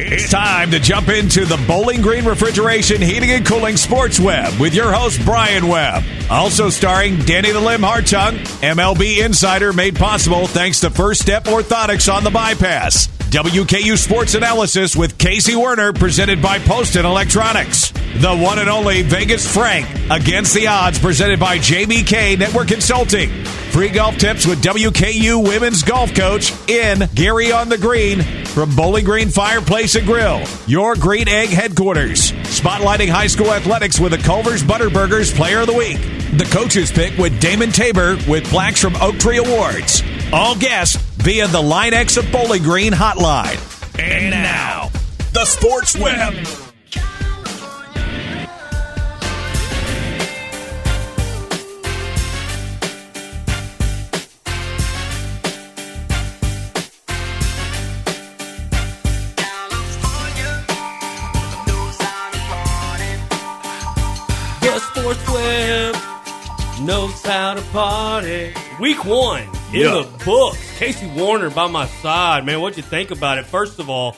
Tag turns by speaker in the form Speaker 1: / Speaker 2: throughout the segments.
Speaker 1: It's time to jump into the Bowling Green Refrigeration Heating and Cooling Sports Web with your host, Brian Webb. Also starring Danny the Limb Hartung, MLB Insider, made possible thanks to First Step Orthotics on the Bypass. WKU Sports Analysis with Casey Werner, presented by Poston Electronics. The one and only Vegas Frank Against the Odds, presented by JBK Network Consulting. Free golf tips with WKU Women's Golf Coach in Gary on the Green from Bowling Green Fireplace and Grill, your Green Egg headquarters. Spotlighting high school athletics with the Culver's Butterburgers Player of the Week. The Coach's Pick with Damon Tabor with plaques from Oak Tree Awards. All guests via the Line X of Bowling Green hotline. And now, the Sports Web.
Speaker 2: Sports Web knows how to party. Week 1 in the books. Casey Warner by my side. Man, what'd you think about it? First of all,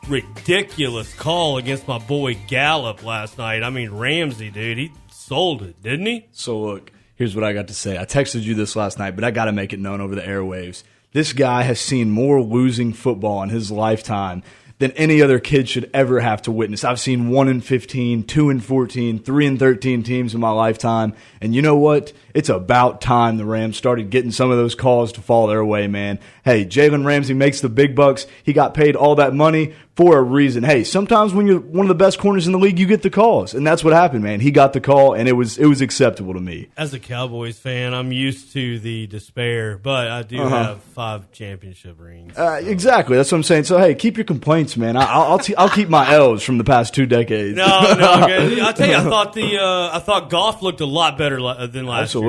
Speaker 2: ridiculous call against my boy Gallup last night. I mean, Ramsey, dude, he sold it, didn't he?
Speaker 3: So, look, here's what I got to say. I texted you this last night, but I got to make it known over the airwaves. This guy has seen more losing football in his lifetime than any other kid should ever have to witness. I've seen 1-15, 2-14, 3-13 teams in my lifetime. And you know what? It's about time the Rams started getting some of those calls to fall their way, man. Hey, Jalen Ramsey makes the big bucks. He got paid all that money for a reason. Hey, sometimes when you're one of the best corners in the league, you get the calls. And that's what happened, man. He got the call, and it was acceptable to me.
Speaker 2: As a Cowboys fan, I'm used to the despair, but I do have 5 championship rings.
Speaker 3: Exactly. That's what I'm saying. So, hey, keep your complaints, man. I'll keep my L's from the past 2 decades.
Speaker 2: No. I'll tell you, I thought Goff looked a lot better than last year.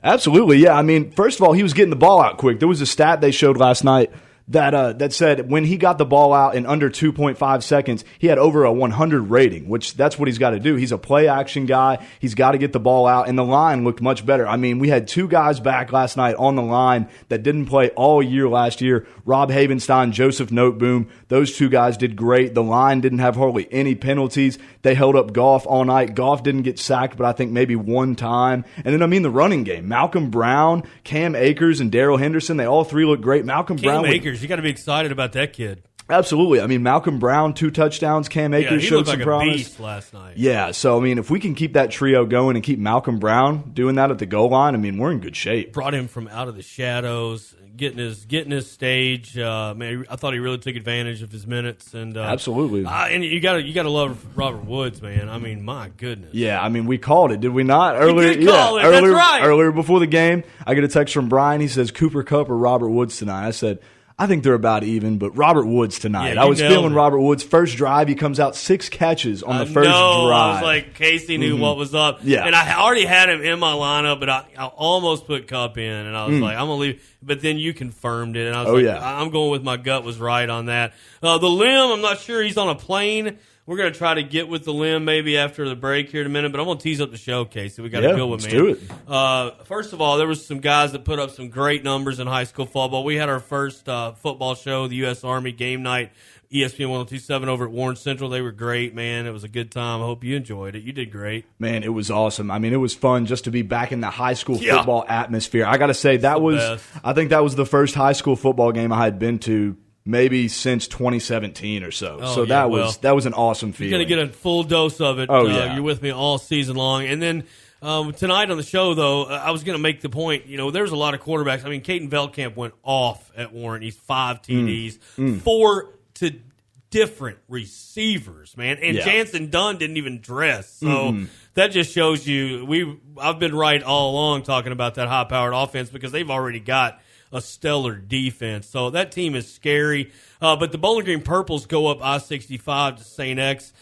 Speaker 3: Absolutely. Yeah. I mean, first of all, he was getting the ball out quick. There was a stat they showed last night that said when he got the ball out in under 2.5 seconds, he had over a 100 rating, which that's what he's got to do. He's a play-action guy. He's got to get the ball out, and the line looked much better. I mean, we had 2 guys back last night on the line that didn't play all year last year, Rob Havenstein, Joseph Noteboom. Those 2 guys did great. The line didn't have hardly any penalties. They held up Goff all night. Goff didn't get sacked, but I think maybe 1 time. And then, I mean, the running game. Malcolm Brown, Cam Akers, and Darrell Henderson, they all 3 looked great. Cam
Speaker 2: Akers, you got to be excited about that kid.
Speaker 3: Absolutely. I mean, Malcolm Brown, 2 touchdowns. Cam Akers showed some promise.
Speaker 2: He looked like a beast last night.
Speaker 3: Yeah, so, I mean, if we can keep that trio going and keep Malcolm Brown doing that at the goal line, I mean, we're in good shape.
Speaker 2: Brought him from out of the shadows, getting his stage. Man, I thought he really took advantage of his minutes. And
Speaker 3: absolutely.
Speaker 2: And you got to love Robert Woods, man. I mean, my goodness.
Speaker 3: Yeah, I mean, we called it, did we not? Earlier,
Speaker 2: we did call it. That's right.
Speaker 3: Earlier before the game, I get a text from Brian. He says, Cooper Kupp or Robert Woods tonight? I said, I think they're about even, but Robert Woods tonight.
Speaker 2: Yeah,
Speaker 3: I was feeling Robert Woods. First drive, he comes out 6 catches on the first drive.
Speaker 2: I was like, Casey knew what was up.
Speaker 3: Yeah.
Speaker 2: And I already had him in my lineup, but I almost put Kupp in, and I was like, I'm going to leave. But then you confirmed it, and I was I'm going with my gut was right on that. The Limb, I'm not sure. He's on a plane. We're going to try to get with the Limb maybe after the break here in a minute, but I'm going to tease up the show, Casey. We got to go with me.
Speaker 3: Let's do it.
Speaker 2: First of all, there was some guys that put up some great numbers in high school football. We had our first football show, the U.S. Army game night, ESPN 102.7 over at Warren Central. They were great, man. It was a good time. I hope you enjoyed it. You did great.
Speaker 3: Man, it was awesome. I mean, it was fun just to be back in the high school football atmosphere. I got to say, I think that was the first high school football game I had been to maybe since 2017 or so. That was an awesome feeling.
Speaker 2: You're going to get a full dose of it. You're with me all season long. And then tonight on the show, though, I was going to make the point, there's a lot of quarterbacks. I mean, Caden Veldkamp went off at Warren. He's 5 TDs, 4 to different receivers, man. And Jansen Dunn didn't even dress. So that just shows you I've been right all along talking about that high-powered offense because they've already got a stellar defense. So that team is scary. But the Bowling Green Purples go up I-65 to St. X.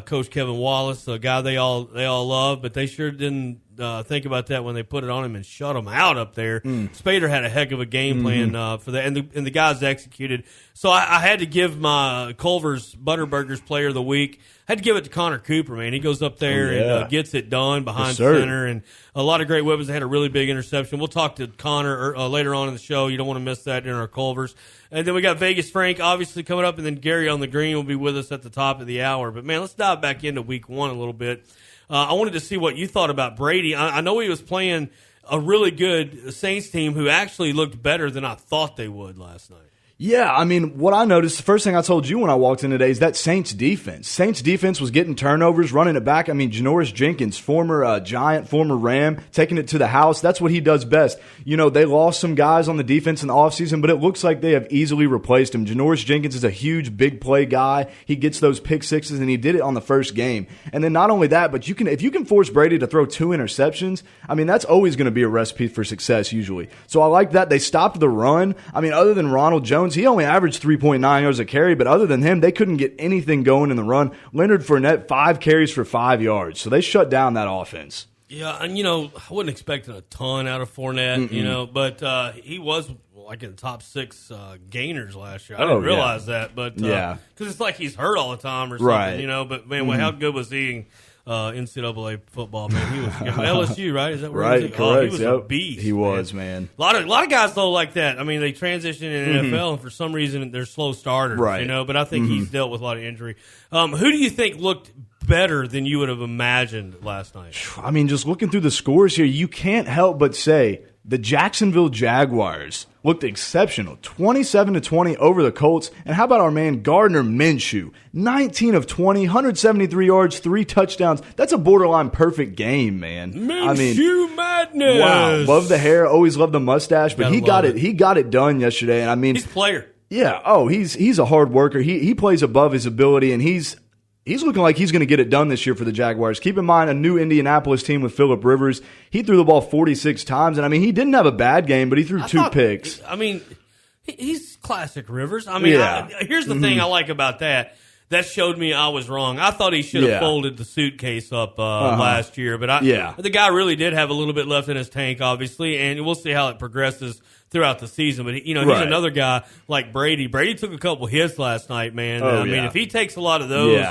Speaker 2: Coach Kevin Wallace, a guy they all love, but they sure didn't think about that when they put it on him and shut him out up there. Spader had a heck of a game plan for that, and the guys executed. So I had to give my Culver's Butterburgers Player of the Week. I had to give it to Connor Cooper, man. He goes up there and gets it done behind center, and a lot of great weapons. They had a really big interception. We'll talk to Connor later on in the show. You don't want to miss that in our Culver's. And then we got Vegas Frank obviously coming up, and then Gary on the Green will be with us at the top of the hour. But, man, let's dive back into week one a little bit. I wanted to see what you thought about Brady. I know he was playing a really good Saints team who actually looked better than I thought they would last night.
Speaker 3: Yeah, I mean, what I noticed, the first thing I told you when I walked in today is that Saints defense. Saints defense was getting turnovers, running it back. I mean, Janoris Jenkins, former Giant, former Ram, taking it to the house. That's what he does best. You know, they lost some guys on the defense in the offseason, but it looks like they have easily replaced him. Janoris Jenkins is a huge, big play guy. He gets those pick sixes, and he did it on the first game. And then not only that, but if you can force Brady to throw 2 interceptions, I mean, that's always going to be a recipe for success usually. So I like that. They stopped the run. I mean, other than Ronald Jones, he only averaged 3.9 yards a carry, but other than him, they couldn't get anything going in the run. Leonard Fournette, 5 carries for 5 yards. So they shut down that offense.
Speaker 2: Yeah, and, I wasn't expecting a ton out of Fournette, but he was like in the top 6 gainers last year. I didn't realize that, but because it's like he's hurt all the time or something, but, man, how good was he in NCAA football, man? He was LSU, right? Is that where he was?
Speaker 3: Correct.
Speaker 2: Oh, he was a beast.
Speaker 3: He was, man.
Speaker 2: A lot of guys though like that. I mean, they transition in the NFL, and for some reason they're slow starters, But I think he's dealt with a lot of injury. Who do you think looked better than you would have imagined last night?
Speaker 3: I mean, just looking through the scores here, you can't help but say the Jacksonville Jaguars looked exceptional, 27-20 over the Colts. And how about our man Gardner Minshew, 19 of 20, 173 yards, 3 touchdowns. That's a borderline perfect game, man.
Speaker 2: Minshew madness.
Speaker 3: Wow, love the hair, always love the mustache, but he got it. He got it done yesterday. And I mean,
Speaker 2: he's a player.
Speaker 3: Yeah. Oh, he's a hard worker. He plays above his ability, and he's looking like he's going to get it done this year for the Jaguars. Keep in mind, a new Indianapolis team with Phillip Rivers. He threw the ball 46 times, and, I mean, he didn't have a bad game, but he threw 2 picks.
Speaker 2: I mean, he's classic Rivers. I mean, here's the thing I like about that. That showed me I was wrong. I thought he should have folded the suitcase up last year, but the guy really did have a little bit left in his tank, obviously, and we'll see how it progresses throughout the season. But, he's another guy like Brady. Brady took a couple hits last night, man. I mean, if he takes a lot of those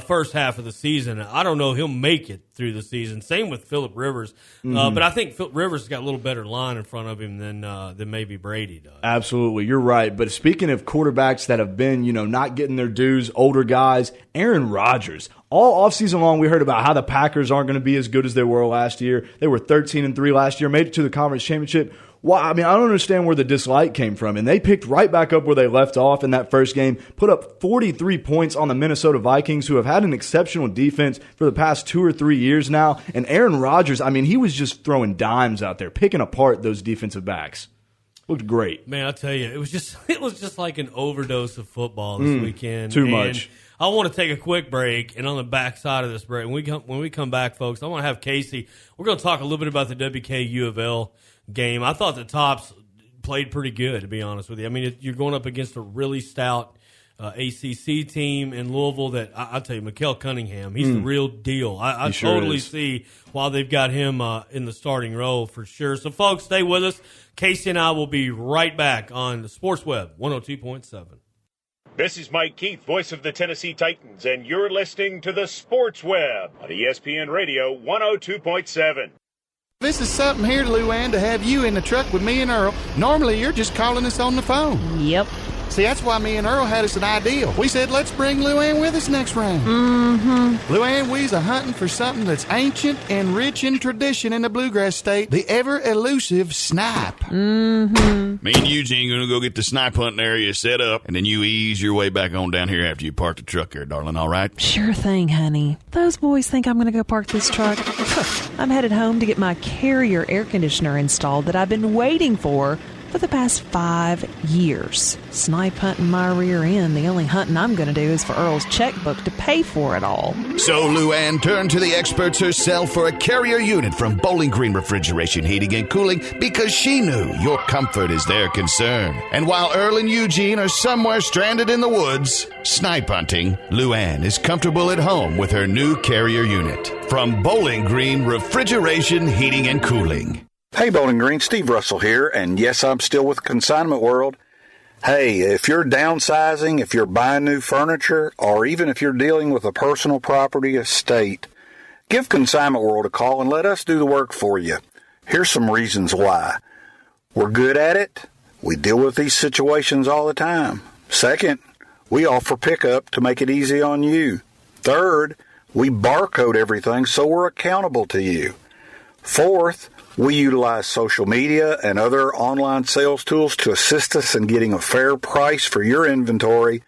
Speaker 2: first half of the season, I don't know he'll make it through the season. Same with Phillip Rivers. But I think Phillip Rivers has got a little better line in front of him than maybe Brady does.
Speaker 3: Absolutely. You're right. But speaking of quarterbacks that have been, not getting their dues, older guys, Aaron Rodgers. All offseason long, we heard about how the Packers aren't going to be as good as they were last year. They were 13-3 last year, made it to the conference championship. Well, I mean, I don't understand where the dislike came from. And they picked right back up where they left off in that first game, put up 43 points on the Minnesota Vikings, who have had an exceptional defense for the past 2 or 3 years now. And Aaron Rodgers, I mean, he was just throwing dimes out there, picking apart those defensive backs. Looked great.
Speaker 2: Man, I'll tell you, it was just like an overdose of football this weekend.
Speaker 3: Too much.
Speaker 2: I want to take a quick break, and on the back side of this break, when we come back, folks, I want to have Casey. We're going to talk a little bit about the WK U of L game. I thought the Tops played pretty good, to be honest with you. I mean, you're going up against a really stout ACC team in Louisville that, I'll tell you, Mikael Cunningham, he's the real deal. I totally see why they've got him in the starting role for sure. So, folks, stay with us. Casey and I will be right back on the Sports Web 102.7.
Speaker 4: This is Mike Keith, voice of the Tennessee Titans, and you're listening to the Sports Web on ESPN Radio 102.7.
Speaker 5: This is something here, Luann, to have you in the truck with me and Earl. Normally, you're just calling us on the phone.
Speaker 6: Yep.
Speaker 5: See, that's why me and Earl had us an idea. We said, let's bring Luann with us next round. Luann, we's a hunting for something that's ancient and rich in tradition in the bluegrass state, the ever-elusive snipe.
Speaker 7: Me and Eugene going to go get the snipe hunting area set up, and then you ease your way back on down here after you park the truck here, darling, all right?
Speaker 6: Sure thing, honey. Those boys think I'm going to go park this truck. I'm headed home to get my Carrier air conditioner installed that I've been waiting for the past 5 years. Snipe hunting my rear end. The only hunting I'm going to do is for Earl's checkbook to pay for it all.
Speaker 7: So Luann turned to the experts herself for a Carrier unit from Bowling Green Refrigeration, Heating, and Cooling because she knew your comfort is their concern. And while Earl and Eugene are somewhere stranded in the woods, snipe hunting, Luann is comfortable at home with her new Carrier unit from Bowling Green Refrigeration, Heating, and Cooling.
Speaker 8: Hey, Bowling Green, Steve Russell here, and yes, I'm still with Consignment World. Hey, if you're downsizing, if you're buying new furniture, or even if you're dealing with a personal property estate, give Consignment World a call and let us do the work for you. Here's some reasons why. We're good at it, We deal with these situations all the time. Second, we offer pickup to make it easy on you. Third, we barcode everything so we're accountable to you. Fourth, we utilize social media and other online sales tools to assist us in getting a fair price for your inventory,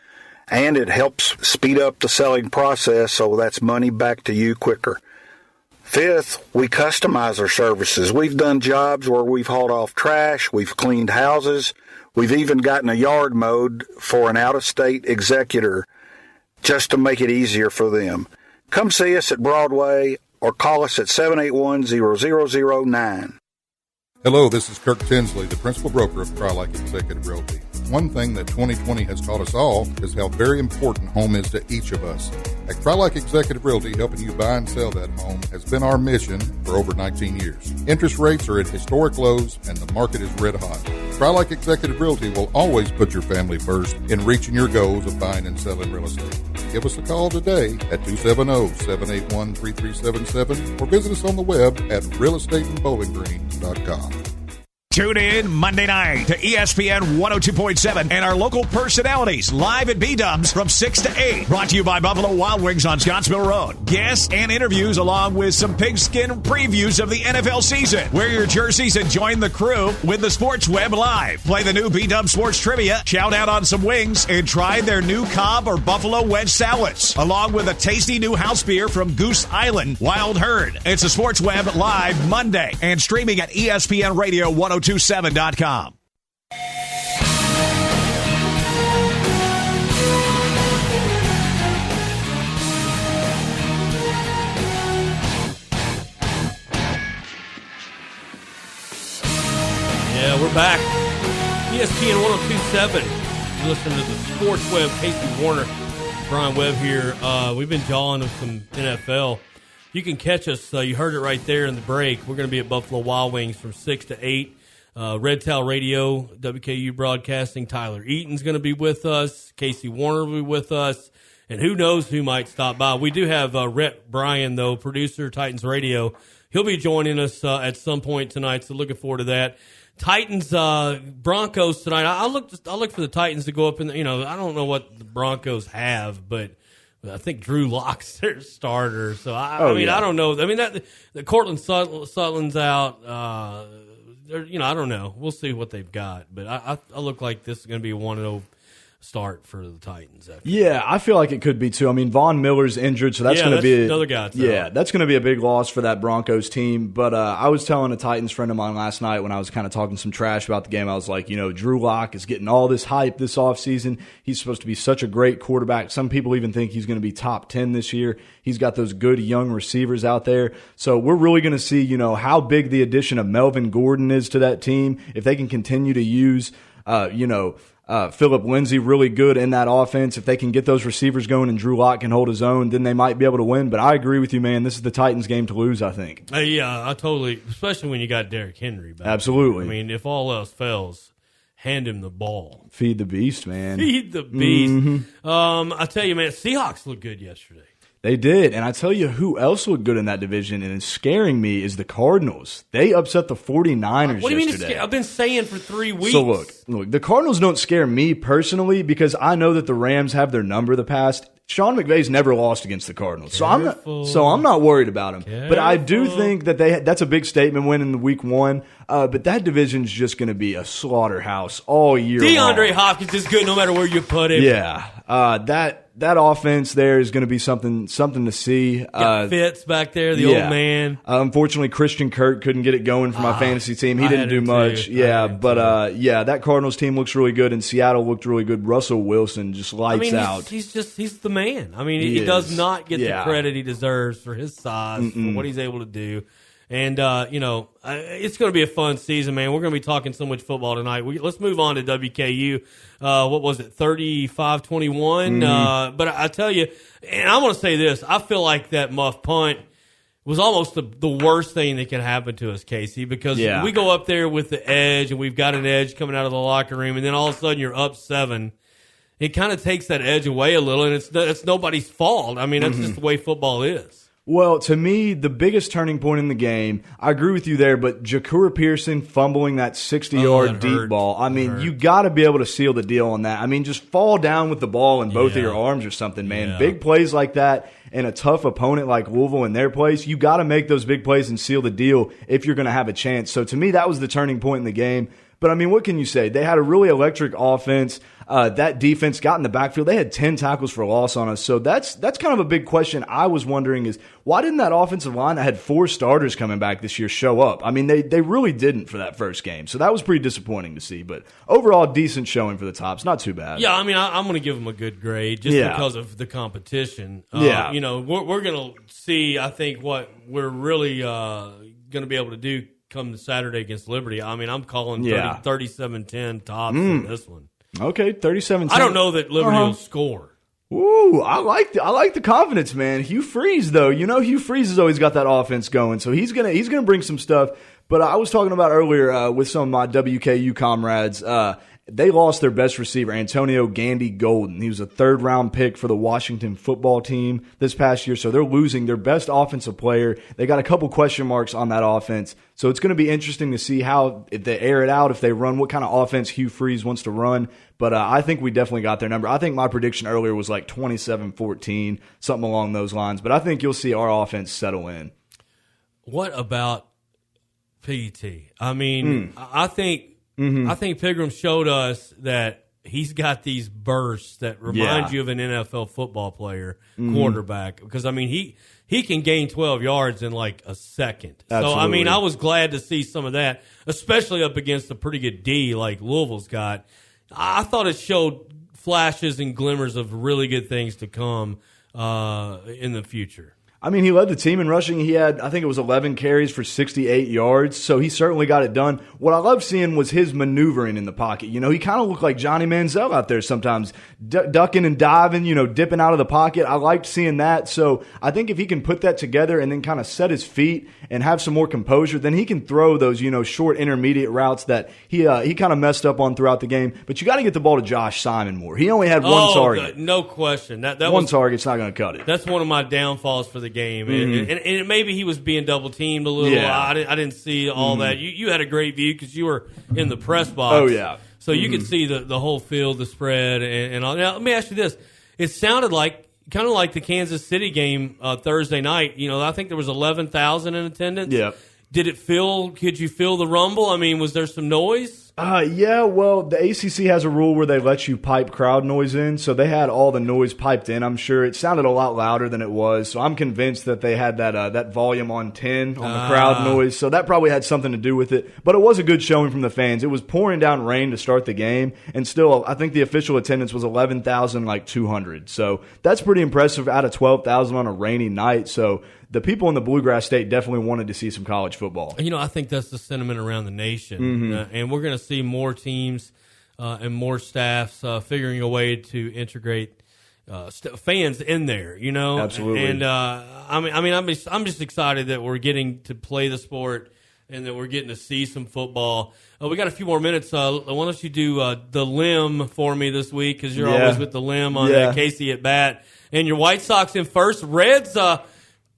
Speaker 8: and it helps speed up the selling process, so that's money back to you quicker. Fifth, we customize our services. We've done jobs where we've hauled off trash, we've cleaned houses, we've even gotten a yard mowed for an out-of-state executor just to make it easier for them. Come see us at Broadway or call us at 781-0009.
Speaker 9: Hello, this is Kirk Tinsley, the principal broker of Trilike Executive Realty. One thing that 2020 has taught us all is how very important home is to each of us. At Trilike Executive Realty, helping you buy and sell that home has been our mission for over 19 years. Interest rates are at historic lows and the market is red hot. Trilike Executive Realty will always put your family first in reaching your goals of buying and selling real estate. Give us a call today at 270-781-3377 or visit us on the web at realestateandbowlinggreen.com.
Speaker 1: Tune in Monday night to ESPN 102.7 and our local personalities live at B-Dubs from 6 to 8. Brought to you by Buffalo Wild Wings on Scottsville Road. Guests and interviews along with some pigskin previews of the NFL season. Wear your jerseys and join the crew with the Sports Webb Live. Play the new B-Dub Sports Trivia, shout out on some wings, and try their new Cobb or Buffalo Wedge salads. Along with a tasty new house beer from Goose Island, Wild Herd. It's a Sports Webb Live Monday and streaming at ESPN Radio 102.7.com.
Speaker 2: Yeah, we're back. ESPN 102.7. You're listening to the Sports Web. Casey Warner, Brian Webb here. We've been jawing with some NFL. You can catch us. You heard it right there in the break. We're going to be at Buffalo Wild Wings from 6 to 8. Red Towel Radio, WKU Broadcasting, Tyler Eaton's going to be with us. Casey Warner will be with us. And who knows who might stop by. We do have Rhett Bryan, though, producer, Titans Radio. He'll be joining us at some point tonight, so looking forward to that. Titans, Broncos tonight. I look for the Titans to go up in, I don't know what the Broncos have, but I think Drew Lock's their starter. So, I don't know. I mean, the Cortland Sutton's out. I don't know. We'll see what they've got. But I look like this is going to be a 1-0 start for the Titans.
Speaker 3: Yeah, I feel like it could be too. I mean, Von Miller's injured, so that's going to be
Speaker 2: another guy.
Speaker 3: Yeah, that's going to be a big loss for that Broncos team. But I was telling a Titans friend of mine last night when I was kind of talking some trash about the game, I was like, Drew Lock is getting all this hype this offseason. He's supposed to be such a great quarterback. Some people even think he's going to be top 10 this year. He's got those good young receivers out there. So we're really going to see, how big the addition of Melvin Gordon is to that team. If they can continue to use, Phillip Lindsay really good in that offense. If they can get those receivers going and Drew Lock can hold his own, then they might be able to win. But I agree with you, man. This is the Titans' game to lose, I think.
Speaker 2: Yeah, I totally, especially when you got Derrick Henry back.
Speaker 3: Absolutely.
Speaker 2: I mean, if all else fails, hand him the ball.
Speaker 3: Feed the beast, man.
Speaker 2: Feed the beast.
Speaker 3: Mm-hmm.
Speaker 2: I tell you, man, Seahawks looked good yesterday.
Speaker 3: They did, and I tell you who else looked good in that division, and it's scaring me, is the Cardinals. They upset the 49ers
Speaker 2: What do you
Speaker 3: yesterday.
Speaker 2: mean? I've been saying for 3 weeks.
Speaker 3: So look, the Cardinals don't scare me personally because I know that the Rams have their number the past. Sean McVay's never lost against the Cardinals, so I'm not worried about him. But I do think that that's a big statement win in the week 1. But that division's just going to be a slaughterhouse all year long.
Speaker 2: DeAndre Hopkins is good no matter where you put him.
Speaker 3: Yeah, that offense there is going to be something to see.
Speaker 2: Got Fitz back there, the old man.
Speaker 3: Unfortunately, Christian Kirk couldn't get it going for my fantasy team. He didn't do much. That Cardinals team looks really good, and Seattle looked really good. Russell Wilson just lights out.
Speaker 2: He's the man. I mean, he does not get the credit he deserves for his size, for what he's able to do. And, it's going to be a fun season, man. We're going to be talking so much football tonight. Let's move on to WKU. What was it, 35-21? But I tell you, and I want to say this, I feel like that muff punt was almost the worst thing that can happen to us, Casey, because we go up there with the edge, and we've got an edge coming out of the locker room, and then all of a sudden you're up 7. It kind of takes that edge away a little, and it's nobody's fault. I mean, that's just the way football is.
Speaker 3: Well, to me, the biggest turning point in the game, I agree with you there, but Ja'Cour Pearson fumbling that 60-yard deep ball. I mean, you got to be able to seal the deal on that. I mean, just fall down with the ball in both of your arms or something, man.
Speaker 2: Yeah.
Speaker 3: Big plays like that and a tough opponent like Louisville in their place, you got to make those big plays and seal the deal if you're going to have a chance. So to me, that was the turning point in the game. But, I mean, what can you say? They had a really electric offense. That defense got in the backfield. They had 10 tackles for loss on us. So that's kind of a big question I was wondering is why didn't that offensive line that had 4 starters coming back this year show up? I mean, they really didn't for that first game. So that was pretty disappointing to see. But overall, decent showing for the Tops. Not too bad.
Speaker 2: Yeah, I mean, I'm going to give them a good grade just because of the competition.
Speaker 3: Yeah.
Speaker 2: You know, we're going to see, I think, what we're really going to be able to do come to Saturday against Liberty. I mean, I'm calling 37-10 Tops in this one.
Speaker 3: Okay, 37-10.
Speaker 2: I don't know that Liberty will score.
Speaker 3: Ooh, I like the confidence, man. Hugh Freeze, though, Hugh Freeze has always got that offense going, so he's gonna bring some stuff. But I was talking about earlier with some of my WKU comrades. They lost their best receiver, Antonio Gandy Golden. He was a third-round pick for the Washington football team this past year, so they're losing their best offensive player. They got a couple question marks on that offense, so it's going to be interesting to see how, if they air it out, if they run, what kind of offense Hugh Freeze wants to run. But I think we definitely got their number. I think my prediction earlier was like 27-14, something along those lines. But I think you'll see our offense settle in.
Speaker 2: What about PET? I mean, I think Pigram showed us that he's got these bursts that remind you of an NFL football player, quarterback. Because, I mean, he can gain 12 yards in like a second.
Speaker 3: Absolutely.
Speaker 2: So, I mean, I was glad to see some of that, especially up against a pretty good D like Louisville's got. I thought it showed flashes and glimmers of really good things to come in the future.
Speaker 3: I mean, he led the team in rushing. He had, I think it was 11 carries for 68 yards, so he certainly got it done. What I loved seeing was his maneuvering in the pocket. He kind of looked like Johnny Manziel out there sometimes, ducking and diving, dipping out of the pocket. I liked seeing that. So I think if he can put that together and then kind of set his feet and have some more composure, then he can throw those, short intermediate routes that he kind of messed up on throughout the game. But you got to get the ball to Josh Simon more. He only had one target.
Speaker 2: No question. That
Speaker 3: one target's not going to cut it.
Speaker 2: That's one of my downfalls for the game. And maybe he was being double teamed a little.
Speaker 3: Yeah.
Speaker 2: I didn't see all that. You had a great view because you were in the press box.
Speaker 3: Oh, yeah.
Speaker 2: So you could see the whole field, the spread, and all. Now, let me ask you this. It sounded kind of like the Kansas City game Thursday night. I think there was 11,000 in attendance.
Speaker 3: Yeah.
Speaker 2: Could you feel the rumble? I mean, was there some noise?
Speaker 3: Yeah, well, the ACC has a rule where they let you pipe crowd noise in, so they had all the noise piped in. I'm sure it sounded a lot louder than it was, so I'm convinced that they had that volume on 10 on the crowd noise, so that probably had something to do with it. But it was a good showing from the fans. It was pouring down rain to start the game, and still, I think the official attendance was 11,200. So that's pretty impressive out of 12,000 on a rainy night. So the people in the Bluegrass State definitely wanted to see some college football.
Speaker 2: I think that's the sentiment around the nation. And we're going to see more teams and more staffs figuring a way to integrate fans in there,
Speaker 3: Absolutely.
Speaker 2: And I'm just excited that we're getting to play the sport and that we're getting to see some football. We got a few more minutes. Why don't you do the limb for me this week, because you're always with the limb on Casey at bat. And your White Sox in first. Reds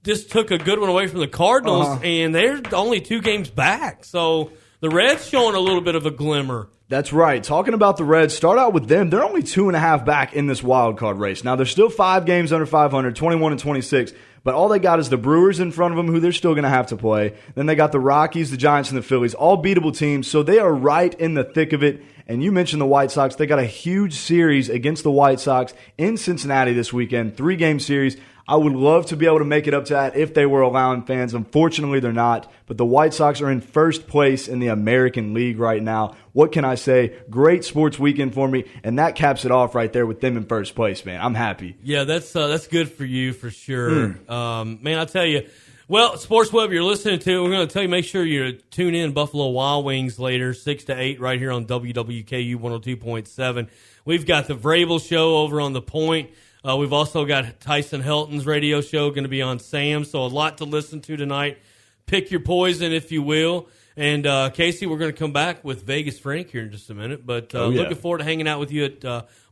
Speaker 2: just took a good one away from the Cardinals, and they're only 2 games back. So the Reds showing a little bit of a glimmer.
Speaker 3: That's right. Talking about the Reds, start out with them. They're only 2.5 back in this wild card race. Now, they're still 5 games under 500, 21 and 26. But all they got is the Brewers in front of them, who they're still going to have to play. Then they got the Rockies, the Giants, and the Phillies, all beatable teams. So they are right in the thick of it. And you mentioned the White Sox. They got a huge series against the White Sox in Cincinnati this weekend, 3-game series. I would love to be able to make it up to that if they were allowing fans. Unfortunately, they're not. But the White Sox are in first place in the American League right now. What can I say? Great sports weekend for me, and that caps it off right there with them in first place, man. I'm happy.
Speaker 2: Yeah, that's good for you for sure. Man, I tell you, well, Sports Webb, you're listening to. We're going to tell you, make sure you tune in Buffalo Wild Wings later, 6 to 8, right here on WWKU 102.7. We've got the Vrabel Show over on The Point. We've also got Tyson Helton's radio show going to be on Sam, so a lot to listen to tonight. Pick your poison, if you will. And, Casey, we're going to come back with Vegas Frank here in just a minute. But looking forward to hanging out with you at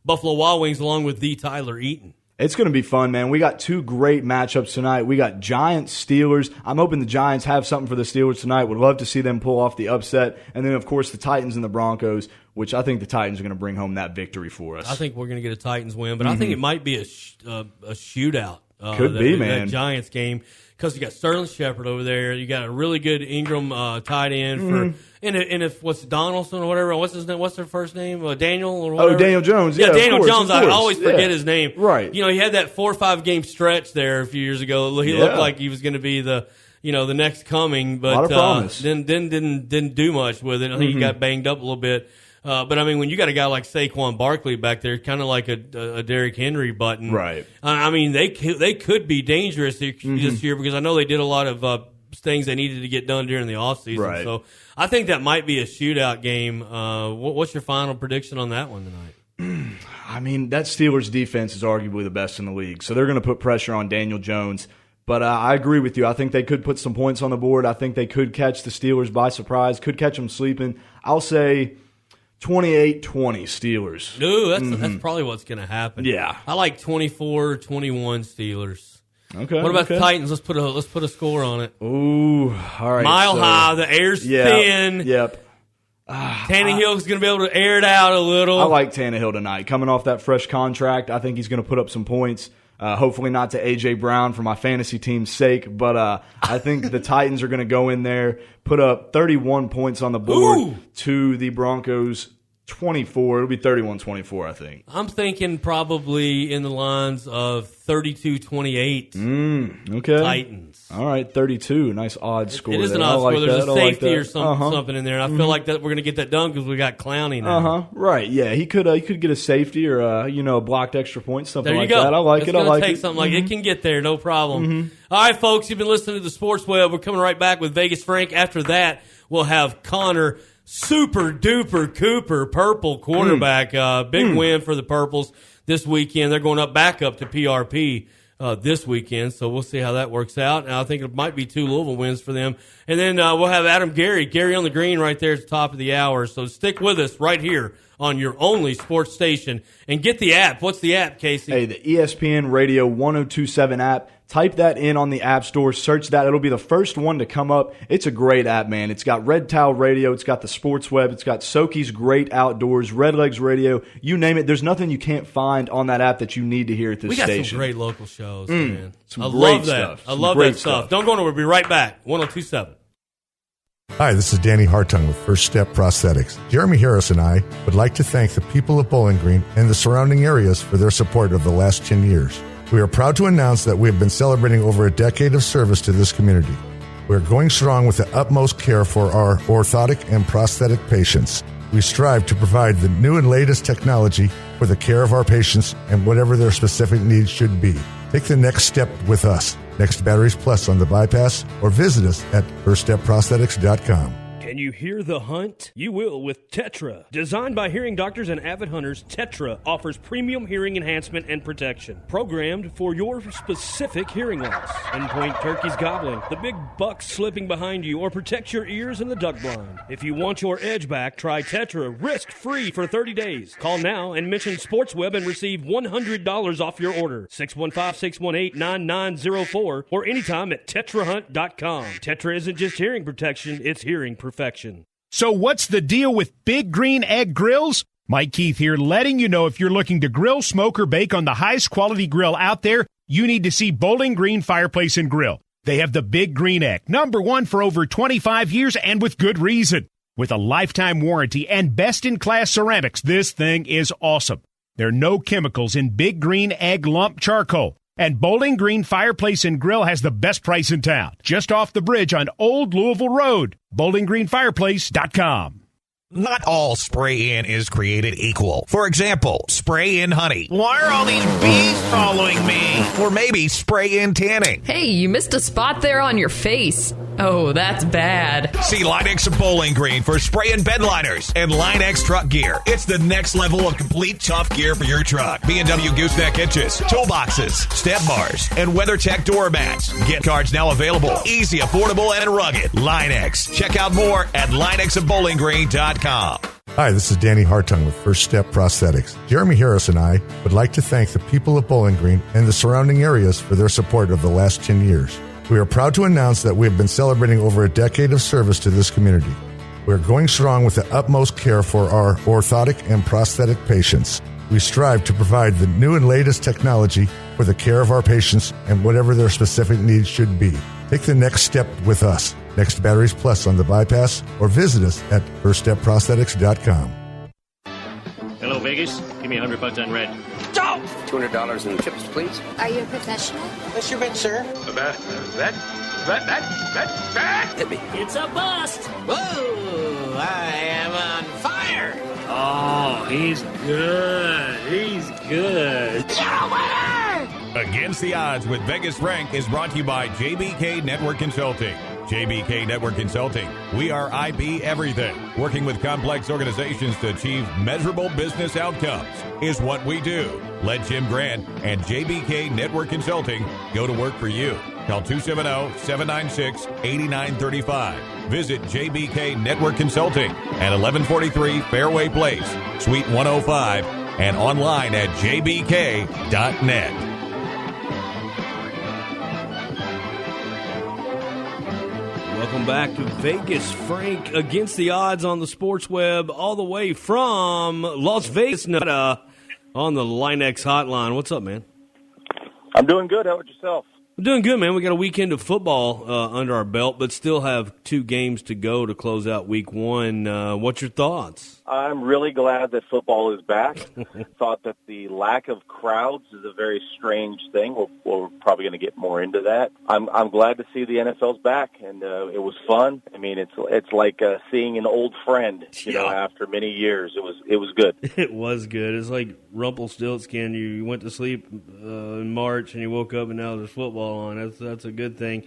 Speaker 2: Buffalo Wild Wings along with the Tyler Eaton.
Speaker 3: It's going to be fun, man. We got 2 great matchups tonight. We got Giants-Steelers. I'm hoping the Giants have something for the Steelers tonight. Would love to see them pull off the upset. And then, of course, the Titans and the Broncos, which I think the Titans are going to bring home that victory for us.
Speaker 2: I think we're going to get a Titans win, but I think it might be a shootout.
Speaker 3: Could be, man.
Speaker 2: That Giants game, because you got Sterling Shepard over there. You got a really good Ingram tight end for and if what's Donaldson or whatever, what's his name? What's their first name? Daniel or whatever.
Speaker 3: Oh, Daniel Jones.
Speaker 2: Yeah, Daniel
Speaker 3: course,
Speaker 2: Jones. I always forget his name.
Speaker 3: Right.
Speaker 2: He had that 4 or 5 game stretch there a few years ago. He looked like he was going to be the next coming, but
Speaker 3: a lot of promise.
Speaker 2: Then didn't do much with it. I think he got banged up a little bit. But I mean, when you got a guy like Saquon Barkley back there, kind of like a Derrick Henry button,
Speaker 3: right?
Speaker 2: I mean, they could be dangerous this year, because I know they did a lot of things they needed to get done during the offseason.
Speaker 3: Right.
Speaker 2: So I think that might be a shootout game. What's your final prediction on that one tonight?
Speaker 3: I mean, that Steelers defense is arguably the best in the league, so they're going to put pressure on Daniel Jones. But I agree with you. I think they could put some points on the board. I think they could catch the Steelers by surprise, could catch them sleeping. I'll say 28-20 Steelers.
Speaker 2: Ooh, that's probably what's going to happen.
Speaker 3: Yeah.
Speaker 2: I like 24-21 Steelers.
Speaker 3: Okay.
Speaker 2: What about the Titans? Let's put a score on it.
Speaker 3: Ooh, all right.
Speaker 2: Mile high, the air's thin.
Speaker 3: Yep.
Speaker 2: Tannehill's going to be able to air it out a little.
Speaker 3: I like Tannehill tonight. Coming off that fresh contract, I think he's going to put up some points. Hopefully not to A.J. Brown for my fantasy team's sake, but I think the Titans are going to go in there, put up 31 points on the board to the Broncos 24. It'll be 31-24, I think.
Speaker 2: I'm thinking probably in the lines of 32-28
Speaker 3: okay.
Speaker 2: Titans.
Speaker 3: All right, 32. Nice odd score.
Speaker 2: It is an odd score. There's a safety or something in there. And I feel like that we're going to get that done because we got Clowney now.
Speaker 3: Right, yeah. He could get a safety or a blocked extra point, something
Speaker 2: there you
Speaker 3: like
Speaker 2: go.
Speaker 3: that. I like
Speaker 2: it's
Speaker 3: it. I like
Speaker 2: take
Speaker 3: it.
Speaker 2: Something like it can get there, no problem. All right, folks, you've been listening to the Sports Web. We're coming right back with Vegas Frank. After that, we'll have Connor Super Duper Cooper, Purple quarterback. Big win for the Purples this weekend. They're going back up to PRP this weekend, so we'll see how that works out. And I think it might be 2 Louisville wins for them. And then we'll have Adam Gary on the green right there at the top of the hour. So stick with us right here on your only sports station. And get the app. What's the app, Casey?
Speaker 3: Hey, the ESPN Radio 1027 app. Type that in on the App Store. Search that. It'll be the first one to come up. It's a great app, man. It's got Red Towel Radio. It's got the Sports Web. It's got Soki's Great Outdoors, Redlegs Radio. You name it. There's nothing you can't find on that app that you need to hear at this station.
Speaker 2: We got some great local shows, man.
Speaker 3: I love that.
Speaker 2: I love that stuff. Don't go anywhere. We'll be right back. 1027.
Speaker 10: Hi, this is Danny Hartung with First Step Prosthetics. Jeremy Harris and I would like to thank the people of Bowling Green and the surrounding areas for their support of the last 10 years. We are proud to announce that we have been celebrating over a decade of service to this community. We are going strong with the utmost care for our orthotic and prosthetic patients. We strive to provide the new and latest technology for the care of our patients and whatever their specific needs should be. Take the next step with us. Next Batteries Plus on the bypass, or visit us at firststepprosthetics.com.
Speaker 11: Can you hear the hunt? You will with Tetra. Designed by hearing doctors and avid hunters, Tetra offers premium hearing enhancement and protection. Programmed for your specific hearing loss. Endpoint turkeys gobbling, the big bucks slipping behind you, or protect your ears in the duck blind. If you want your edge back, try Tetra risk-free for 30 days. Call now and mention Sports Web and receive $100 off your order. 615-618-9904 or anytime at tetrahunt.com. Tetra isn't just hearing protection, it's hearing perfection.
Speaker 12: So what's the deal with Big Green Egg Grills? Mike Keith here, letting you know if you're looking to grill, smoke, or bake on the highest quality grill out there, you need to see Bowling Green Fireplace and Grill. They have the Big Green Egg, #1 for over 25 years and with good reason. With a lifetime warranty and best-in-class ceramics, this thing is awesome. There are no chemicals in Big Green Egg Lump Charcoal. And Bowling Green Fireplace and Grill has the best price in town. Just off the bridge on Old Louisville Road. BowlingGreenFireplace.com.
Speaker 13: Not all spray-in is created equal. For example, spray-in honey. Why are all these bees following me? Or maybe spray-in tanning.
Speaker 14: Hey, you missed a spot there on your face. Oh, that's bad.
Speaker 13: See Line-X of Bowling Green for spray-in bed liners and Line-X truck gear. It's the next level of complete tough gear for your truck. B&W gooseneck hitches, toolboxes, step bars, and WeatherTech doormats. Gift cards now available. Easy, affordable, and rugged. Line-X. Check out more at linexofbowlinggreen.com.
Speaker 10: Hi, this is Danny Hartung with First Step Prosthetics. Jeremy Harris and I would like to thank the people of Bowling Green and the surrounding areas for their support of the last 10 years. We are proud to announce that we have been celebrating over a decade of service to this community. We are going strong with the utmost care for our orthotic and prosthetic patients. We strive to provide the new and latest technology for the care of our patients and whatever their specific needs should be. Take the next step with us. Next Batteries Plus on the bypass, or visit us at firststepprosthetics.com.
Speaker 15: Hello, Vegas. Give me $100 on red.
Speaker 16: Go! $200 in chips, please.
Speaker 17: Are you a professional?
Speaker 16: What's your bet, sir?
Speaker 18: Bet.
Speaker 16: Hit me.
Speaker 15: It's a bust.
Speaker 16: Whoa! I am on fire.
Speaker 15: Oh, he's good. He's good.
Speaker 17: You're a winner!
Speaker 13: Against the Odds with Vegas Frank is brought to you by JBK Network Consulting. JBK Network Consulting. We are IB everything. Working with complex organizations to achieve measurable business outcomes is what we do. Let Jim Grant and JBK Network Consulting go to work for you. Call 270-796-8935. Visit JBK Network Consulting at 1143 Fairway Place, Suite 105, and online at jbk.net.
Speaker 2: Welcome back to Vegas Frank Against the Odds on the Sports Web, all the way from Las Vegas, Nevada, on the LineX hotline. What's up, man?
Speaker 19: I'm doing good. How about yourself?
Speaker 2: I'm doing good, man. We got a weekend of football under our belt, but still have 2 games to go to close out week 1. What's your thoughts?
Speaker 19: I'm really glad that football is back. Thought that the lack of crowds is a very strange thing. We're probably going to get more into that. I'm glad to see the NFL's back, and it was fun. I mean, it's like seeing an old friend, you know, after many years. It was good.
Speaker 2: It was good. It's like Rumpelstiltskin. You went to sleep in March, and you woke up, and now there's football on. That's a good thing.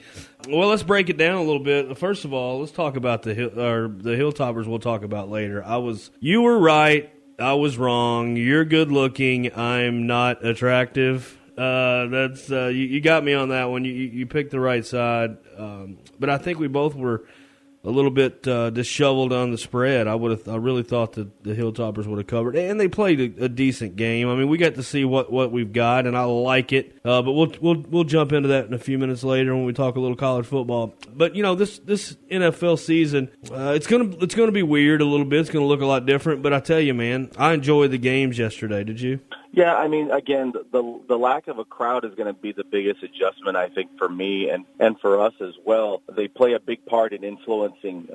Speaker 2: Well, let's break it down a little bit. First of all, let's talk about the Hilltoppers. We'll talk about later. You were right. I was wrong. You're good looking. I'm not attractive. That's you got me on that one. You picked the right side. But I think we both were a little bit disheveled on the spread. I really thought that the Hilltoppers would have covered, and they played a decent game. I mean, we got to see what we've got, and I like it. But we'll jump into that in a few minutes later when we talk a little college football. But you know, this NFL season, it's gonna be weird a little bit. It's gonna look a lot different. But I tell you, man, I enjoyed the games yesterday. Did you?
Speaker 19: Yeah, I mean, again, the lack of a crowd is going to be the biggest adjustment, I think, for me and for us as well. They play a big part in influencing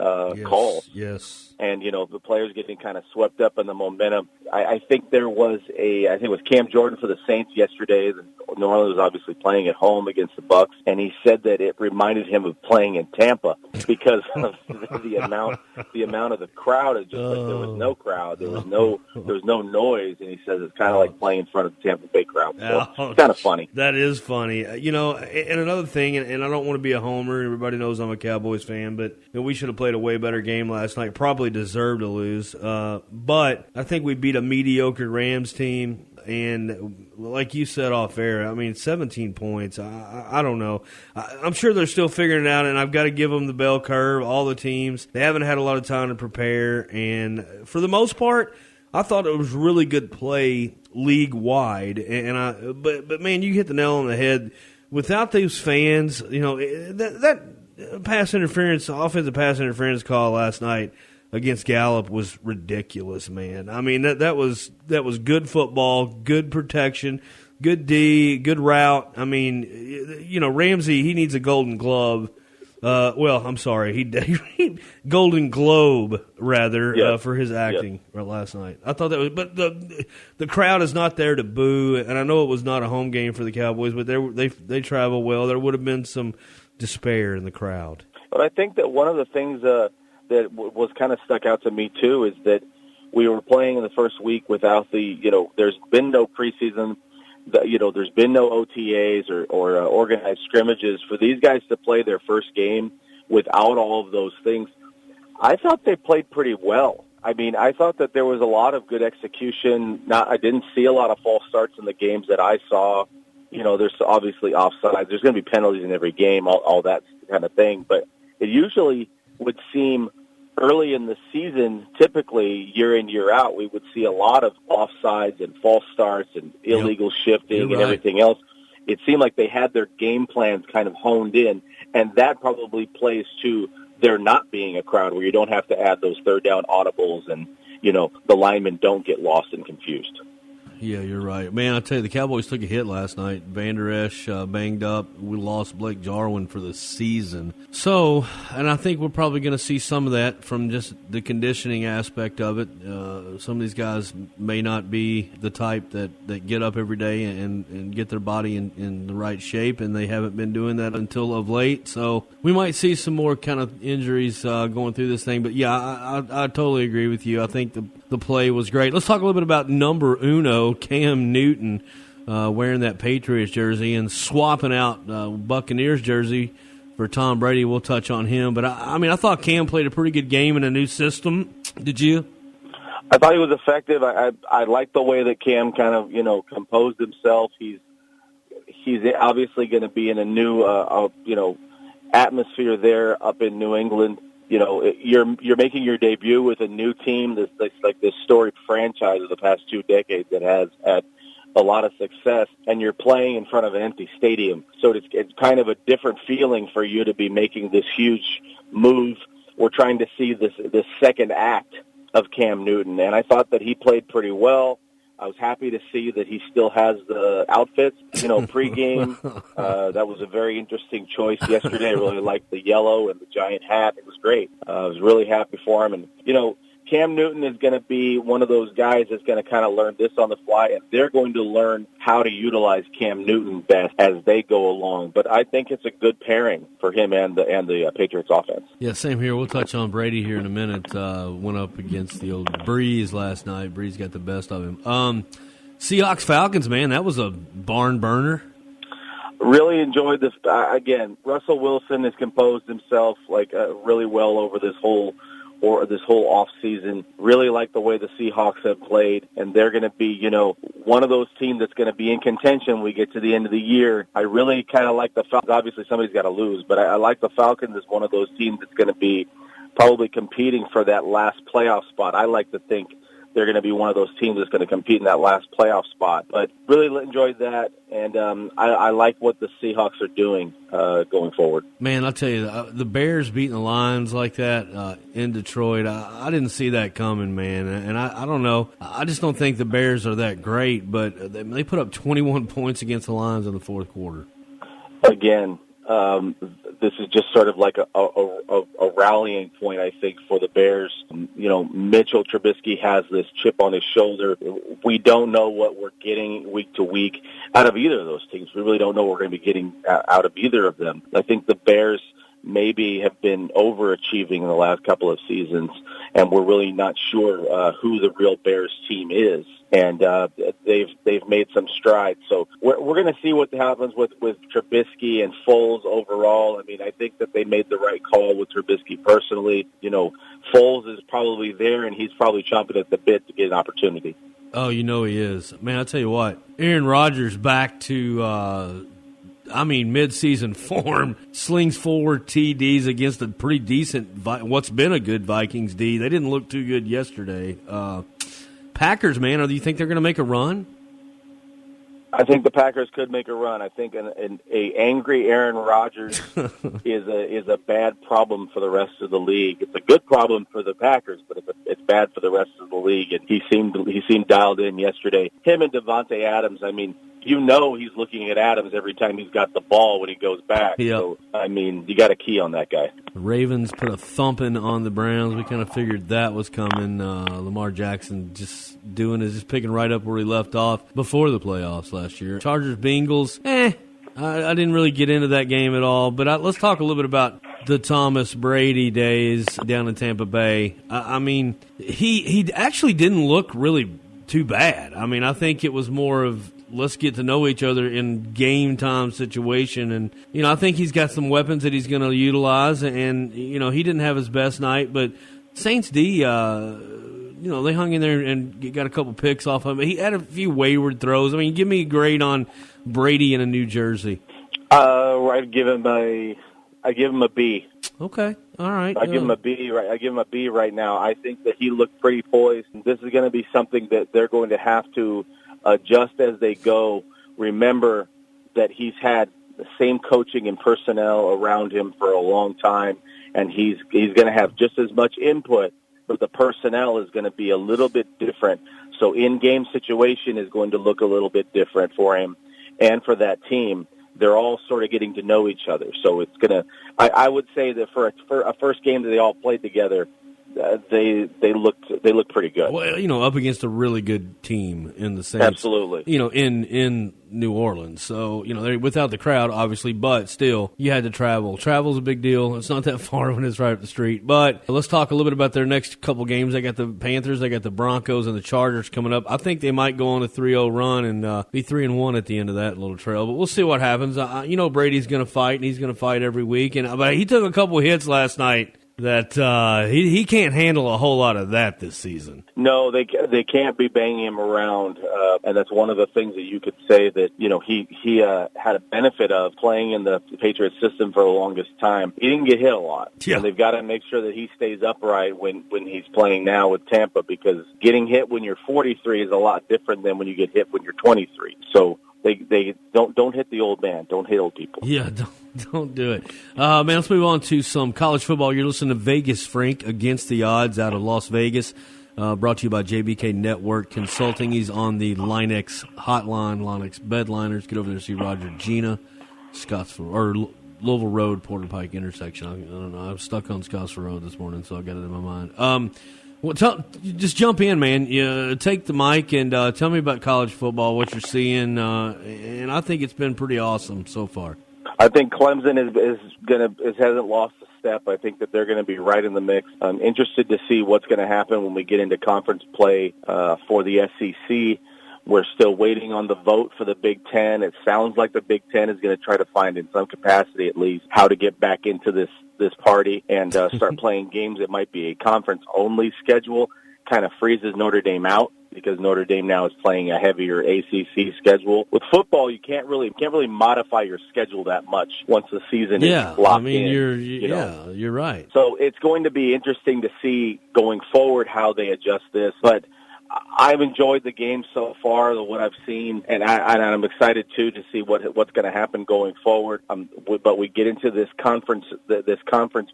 Speaker 19: calls.
Speaker 2: Yes.
Speaker 19: And, you know, the players getting kind of swept up in the momentum. I think there was I think it was Cam Jordan for the Saints yesterday. New Orleans was obviously playing at home against the Bucs, and he said that it reminded him of playing in Tampa because of the amount of the crowd. It just like there was no crowd, there was no noise, and he says it's kind of like playing in front of the Tampa Bay crowd. So it's kind of funny.
Speaker 2: That is funny. You know, and another thing, and I don't want to be a homer. Everybody knows I'm a Cowboys fan, but you know, we should have played a way better game last night. Probably deserved to lose, but I think we beat a mediocre Rams team. And like you said off air, I mean, 17 points. I don't know. I'm sure they're still figuring it out, and I've got to give them the bell curve. All the teams, they haven't had a lot of time to prepare, and for the most part, I thought it was really good play league wide. But man, you hit the nail on the head. Without those fans, you know, that offensive pass interference call last night against Gallup was ridiculous, man. I mean, that was good football, good protection, good D, good route. I mean, you know, Ramsey, he needs a Golden Glove. I'm sorry, he Golden Globe rather for his acting last night. I thought that was, but the crowd is not there to boo, and I know it was not a home game for the Cowboys, but they travel well. There would have been some despair in the crowd.
Speaker 19: But I think that one of the things that was kind of stuck out to me too is that we were playing in the first week without there's been no preseason, there's been no OTAs or organized scrimmages for these guys to play their first game without all of those things. I thought they played pretty well. I mean, I thought that there was a lot of good execution. I didn't see a lot of false starts in the games that I saw. You know, there's obviously offsides. There's going to be penalties in every game, all that kind of thing. But it usually would seem early in the season, typically year in, year out, we would see a lot of offsides and false starts and illegal shifting and everything else. It seemed like they had their game plans kind of honed in, and that probably plays to there not being a crowd where you don't have to add those third down audibles and, the linemen don't get lost and confused.
Speaker 2: Yeah, you're right. Man, I tell you, the Cowboys took a hit last night. Van Der Esch banged up. We lost Blake Jarwin for the season. So, and I think we're probably going to see some of that from just the conditioning aspect of it. Some of these guys may not be the type that get up every day and get their body in the right shape, and they haven't been doing that until of late. So we might see some more kind of injuries going through this thing. But, yeah, I totally agree with you. I think the play was great. Let's talk a little bit about number uno, Cam Newton, wearing that Patriots jersey and swapping out Buccaneers jersey for Tom Brady. We'll touch on him. But, I thought Cam played a pretty good game in a new system. Did you?
Speaker 19: I thought he was effective. I like the way that Cam kind of, composed himself. He's obviously going to be in a new, atmosphere there up in New England. You're making your debut with a new team that's like this storied franchise of the past 2 decades that has had a lot of success, and you're playing in front of an empty stadium. So it's kind of a different feeling for you to be making this huge move. We're trying to see this second act of Cam Newton, and I thought that he played pretty well. I was happy to see that he still has the outfits, pregame. That was a very interesting choice yesterday. I really liked the yellow and the giant hat. It was great. I was really happy for him. And, Cam Newton is going to be one of those guys that's going to kind of learn this on the fly, and they're going to learn how to utilize Cam Newton best as they go along. But I think it's a good pairing for him and the Patriots offense.
Speaker 2: Yeah, same here. We'll touch on Brady here in a minute. Went up against the old Breeze last night. Breeze got the best of him. Seahawks-Falcons, man, that was a barn burner.
Speaker 19: Really enjoyed this. Again, Russell Wilson has composed himself really well over this whole off season. Really like the way the Seahawks have played, and they're going to be, one of those teams that's going to be in contention when we get to the end of the year. I really kind of like the Falcons. Obviously, somebody's got to lose, but I like the Falcons as one of those teams that's going to be probably competing for that last playoff spot. I like to think they're going to be one of those teams that's going to compete in that last playoff spot. But really enjoyed that, and I like what the Seahawks are doing going forward.
Speaker 2: Man, I'll tell you, the Bears beating the Lions like that in Detroit, I didn't see that coming, man. And I don't know. I just don't think the Bears are that great, but they put up 21 points against the Lions in the fourth quarter.
Speaker 19: Again, this is just sort of like a rallying point, I think, for the Bears. Mitchell Trubisky has this chip on his shoulder. We don't know what we're getting week to week out of either of those teams. We really don't know what we're going to be getting out of either of them. I think the Bears maybe have been overachieving in the last couple of seasons, and we're really not sure who the real Bears team is. And they've made some strides. So we're going to see what happens with Trubisky and Foles overall. I think that they made the right call with Trubisky personally. Foles is probably there, and he's probably chomping at the bit to get an opportunity.
Speaker 2: Oh, he is. Man, I'll tell you what, Aaron Rodgers back to mid-season form, slings 4 TDs against a pretty decent, what's been a good Vikings D. They didn't look too good yesterday. Packers, man, do you think they're going to make a run?
Speaker 19: I think the Packers could make a run. I think an angry Aaron Rodgers is a bad problem for the rest of the league. It's a good problem for the Packers, but it's bad for the rest of the league. And he seemed dialed in yesterday. Him and Devontae Adams. He's looking at Adams every time he's got the ball when he goes back.
Speaker 2: Yep.
Speaker 19: So, you got a key on that guy.
Speaker 2: The Ravens put a thumping on the Browns. We kind of figured that was coming. Lamar Jackson just picking right up where he left off before the playoffs last year. Chargers, Bengals, I didn't really get into that game at all. But let's talk a little bit about the Thomas Brady days down in Tampa Bay. He actually didn't look really too bad. I think it was more of let's get to know each other in game time situation. And, I think he's got some weapons that he's going to utilize. And, he didn't have his best night. But Saints D, they hung in there and got a couple picks off of him. He had a few wayward throws. Give me a grade on Brady in a New Jersey.
Speaker 19: I give him a B.
Speaker 2: Okay. All right.
Speaker 19: I give him a B. Right. I give him a B right now. I think that he looked pretty poised. This is going to be something that they're going to have to adjust as they go. Remember that he's had the same coaching and personnel around him for a long time, and he's going to have just as much input, but the personnel is going to be a little bit different. So in-game situation is going to look a little bit different for him and for that team. They're all sort of getting to know each other. So it's going to – I would say that for a first game that they all played together, they looked pretty good.
Speaker 2: Well, up against a really good team in the Saints.
Speaker 19: Absolutely.
Speaker 2: In New Orleans. So, they're without the crowd, obviously, but still, you had to travel. Travel's a big deal. It's not that far when it's right up the street. But let's talk a little bit about their next couple games. They got the Panthers, they got the Broncos, and the Chargers coming up. I think they might go on a 3-0 run and be 3-1 at the end of that little trail. But we'll see what happens. Brady's going to fight, and he's going to fight every week. But he took a couple hits last night that he can't handle a whole lot of that this season.
Speaker 19: No, they can't be banging him around, and that's one of the things that you could say that he had a benefit of playing in the Patriots system for the longest time. He didn't get hit a lot, and they've got to make sure that he stays upright when he's playing now with Tampa, because getting hit when you're 43 is a lot different than when you get hit when you're 23. So they don't hit the old man. Don't hit old people.
Speaker 2: Yeah, don't do it. Man, let's move on to some college football. You're listening to Vegas Frank Against the Odds out of Las Vegas. Brought to you by JBK Network Consulting. He's on the Linex hotline, Linex Bedliners. Get over there to see Roger Gina, Scottsville, or Louisville Road, Porter Pike intersection. I don't know. I'm stuck on Scottsville Road this morning, so I got it in my mind. Just jump in, man. Take the mic and tell me about college football, what you're seeing, and I think it's been pretty awesome so far.
Speaker 19: I think Clemson hasn't lost a step. I think that they're going to be right in the mix. I'm interested to see what's going to happen when we get into conference play for the SEC. We're still waiting on the vote for the Big Ten. It sounds like the Big Ten is going to try to find, in some capacity at least, how to get back into this party and start playing games that might be a conference-only schedule. Kind of freezes Notre Dame out, because Notre Dame now is playing a heavier ACC schedule. With football, you can't really modify your schedule that much once the season is locked in.
Speaker 2: You're right.
Speaker 19: So it's going to be interesting to see going forward how they adjust this. But I've enjoyed the game so far, what I've seen, and I'm excited too to see what's going to happen going forward. But we get into this conference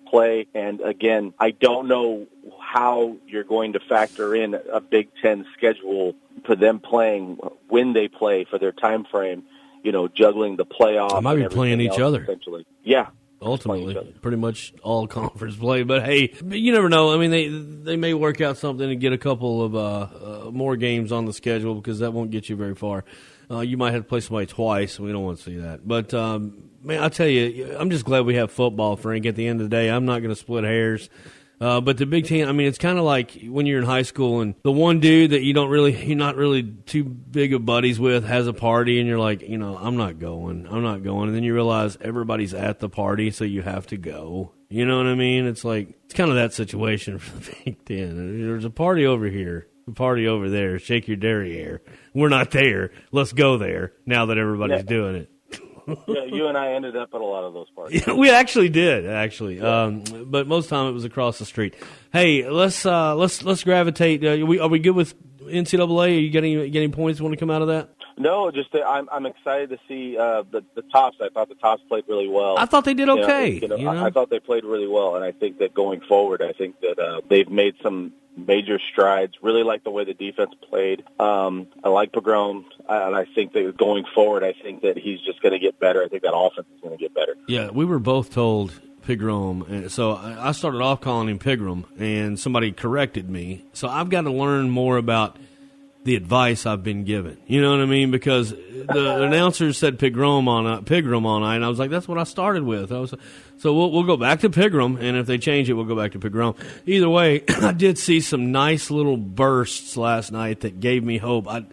Speaker 19: play, and again, I don't know how you're going to factor in a Big Ten schedule for them playing when they play for their time frame. Juggling the playoffs.
Speaker 2: They might be playing each other.
Speaker 19: Essentially, yeah.
Speaker 2: Ultimately, pretty much all conference play. But hey, you never know. I mean, they may work out something and get a couple of more games on the schedule, because that won't get you very far. You might have to play somebody twice. We don't want to see that. But man, I tell you, I'm just glad we have football, Frank. At the end of the day, I'm not going to split hairs. But the Big Ten, I mean, it's kind of like when you're in high school and the one dude that you're not really too big of buddies with has a party, and you're like, I'm not going. And then you realize everybody's at the party, so you have to go. You know what I mean? It's kind of that situation for the Big Ten. There's a party over here, a party over there. Shake your derriere. We're not there. Let's go there now that everybody's doing it.
Speaker 19: Yeah, you and I ended up at a lot of those parties.
Speaker 2: Yeah, we actually did, but most of the time it was across the street. Hey, let's gravitate. Are we good with NCAA? Are you getting points want to come out of that?
Speaker 19: No, just I'm excited to see the Tops. I thought the Tops played really well.
Speaker 2: I thought they did okay.
Speaker 19: I thought they played really well, and I think that going forward, I think that they've made some major strides. Really like the way the defense played. I like Pagrom, and I think that going forward, I think that he's just going to get better. I think that offense is going to get better.
Speaker 2: Yeah, we were both told Pigrom, and so I started off calling him Pigrom, and somebody corrected me. So I've got to learn more about the advice I've been given. You know what I mean? Because the announcers said Pigrom all night, and I was like, that's what I started with. So we'll go back to Pigrom, and if they change it, we'll go back to Pigrom. Either way, I did see some nice little bursts last night that gave me hope. I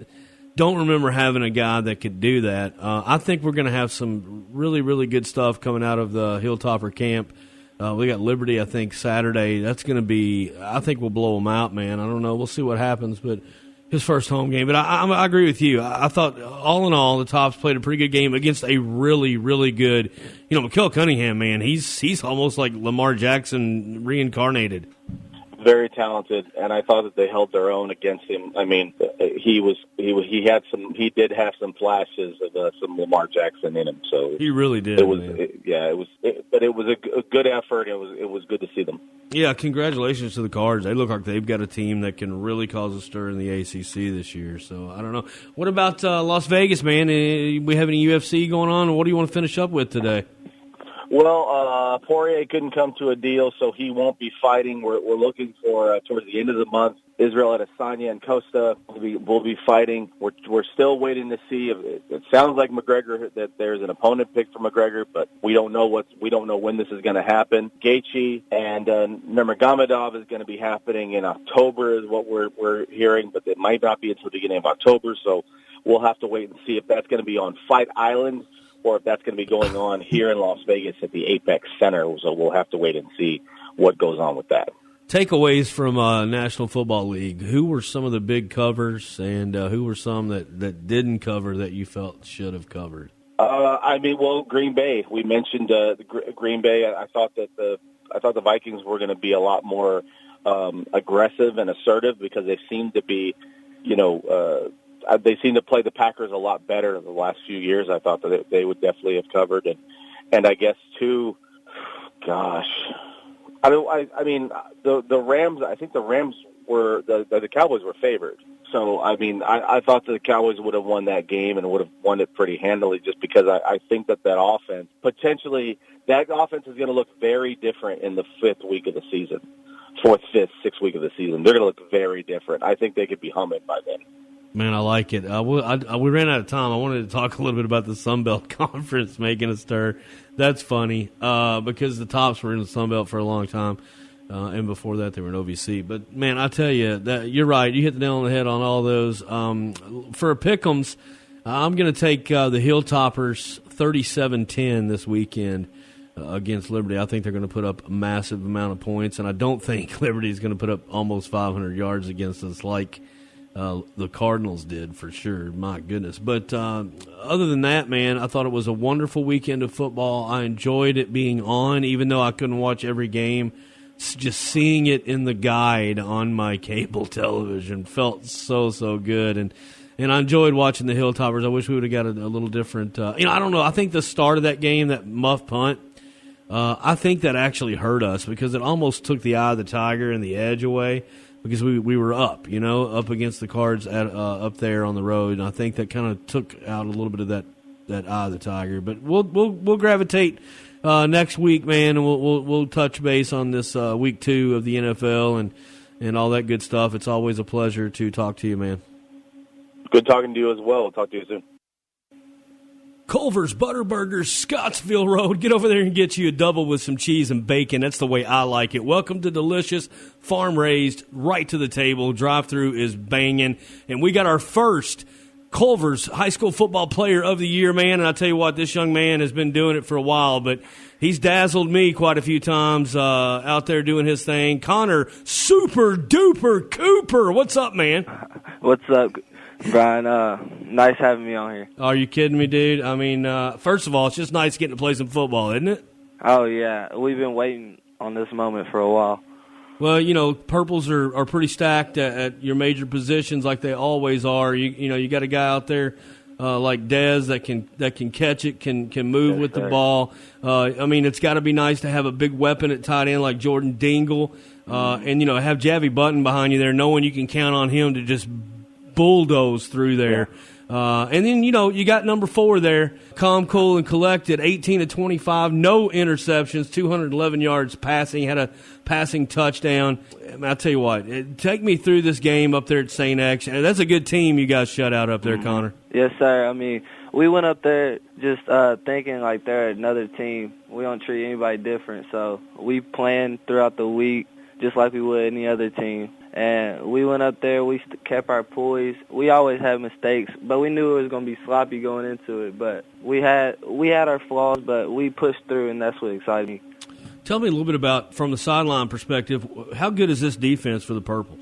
Speaker 2: don't remember having a guy that could do that. I think we're going to have some really, really good stuff coming out of the Hilltopper camp. We got Liberty, I think, Saturday. That's going to be – I think we'll blow them out, man. I don't know. We'll see what happens, but – His first home game. But I agree with you. I thought, all in all, the Tops played a pretty good game against a really, really good, Mikael Cunningham, man. He's almost like Lamar Jackson reincarnated.
Speaker 19: Very talented, and I thought that they held their own against him. I mean, he did have some flashes of some Lamar Jackson in him. So
Speaker 2: he really did.
Speaker 19: But it was a good effort. It was good to see them.
Speaker 2: Yeah, congratulations to the Cards. They look like they've got a team that can really cause a stir in the ACC this year. So I don't know. What about Las Vegas, man? We have any UFC going on? What do you want to finish up with today?
Speaker 19: Well, Poirier couldn't come to a deal, so he won't be fighting. We're looking for towards the end of the month. Israel Adesanya and Costa will be fighting. We're still waiting to see. It sounds like McGregor, that there's an opponent picked for McGregor, but we don't know when this is going to happen. Gaethje and Nurmagomedov is going to be happening in October, is what we're hearing, but it might not be until the beginning of October. So we'll have to wait and see if that's going to be on Fight Island, or if that's going to be going on here in Las Vegas at the Apex Center. So we'll have to wait and see what goes on with that.
Speaker 2: Takeaways from National Football League. Who were some of the big covers, and who were some that didn't cover that you felt should have covered?
Speaker 19: Green Bay. We mentioned Green Bay. I thought the Vikings were going to be a lot more aggressive and assertive because they seemed to be, they seem to play the Packers a lot better in the last few years. I thought that they would definitely have covered, and I guess too. Gosh, the Rams. I think the Rams were the Cowboys were favored. So I thought that the Cowboys would have won that game and would have won it pretty handily, just because I think that offense is going to look very different in the fourth, fifth, sixth week of the season. They're going to look very different. I think they could be humming by then.
Speaker 2: Man, I like it. We ran out of time. I wanted to talk a little bit about the Sun Belt Conference making a stir. That's funny because the Tops were in the Sun Belt for a long time, and before that they were in OVC. But, man, I tell you, that you're right. You hit the nail on the head on all those. For a pick'ems, I'm going to take the Hilltoppers 37-10 this weekend against Liberty. I think they're going to put up a massive amount of points, and I don't think Liberty is going to put up almost 500 yards against us like the Cardinals did, for sure. My goodness. But other than that, man, I thought it was a wonderful weekend of football. I enjoyed it being on, even though I couldn't watch every game. Just seeing it in the guide on my cable television felt so good. And I enjoyed watching the Hilltoppers. I wish we would have got a little different. I don't know. I think the start of that game, that muff punt, I think that actually hurt us because it almost took the eye of the tiger and the edge away. Because we were up against the Cards up there on the road, and I think that kind of took out a little bit of that eye of the tiger. But we'll gravitate next week, man, and we'll touch base on this week 2 of the NFL and all that good stuff. It's always a pleasure to talk to you, man.
Speaker 19: Good talking to you as well. We'll talk to you soon.
Speaker 2: Culver's Butterburgers, Scottsville Road. Get over there and get you a double with some cheese and bacon. That's the way I like it. Welcome to delicious, farm-raised, right to the table. Drive-through is banging. And we got our first Culver's High School Football Player of the Year, man. And I tell you what, this young man has been doing it for a while, but he's dazzled me quite a few times out there doing his thing. Connor Super Duper Cooper, what's up, man?
Speaker 17: What's up, Brian? Nice having me on here.
Speaker 2: Are you kidding me, dude? I mean, first of all, it's just nice getting to play some football, isn't it?
Speaker 17: Oh, yeah. We've been waiting on this moment for a while.
Speaker 2: Well, Purples are pretty stacked at your major positions like they always are. You got a guy out there like Dez that can catch it, can move with the ball. It's got to be nice to have a big weapon at tight end like Jordan Dingle, and have Javi Button behind you there, knowing you can count on him to just bulldoze through there. And then, you got number 4 there, calm, cool, and collected, 18 of 25, no interceptions, 211 yards passing, had a passing touchdown. I'll tell you what, take me through this game up there at St. X. That's a good team you guys shut out up there, Connor.
Speaker 17: Yes, sir. We went up there just thinking like they're another team. We don't treat anybody different, so we planned throughout the week just like we would any other team. And we went up there, we kept our poise. We always have mistakes, but we knew it was going to be sloppy going into it. But we had our flaws, but we pushed through, and that's what excited me.
Speaker 2: Tell me a little bit about, from the sideline perspective, how good is this defense for the Purple?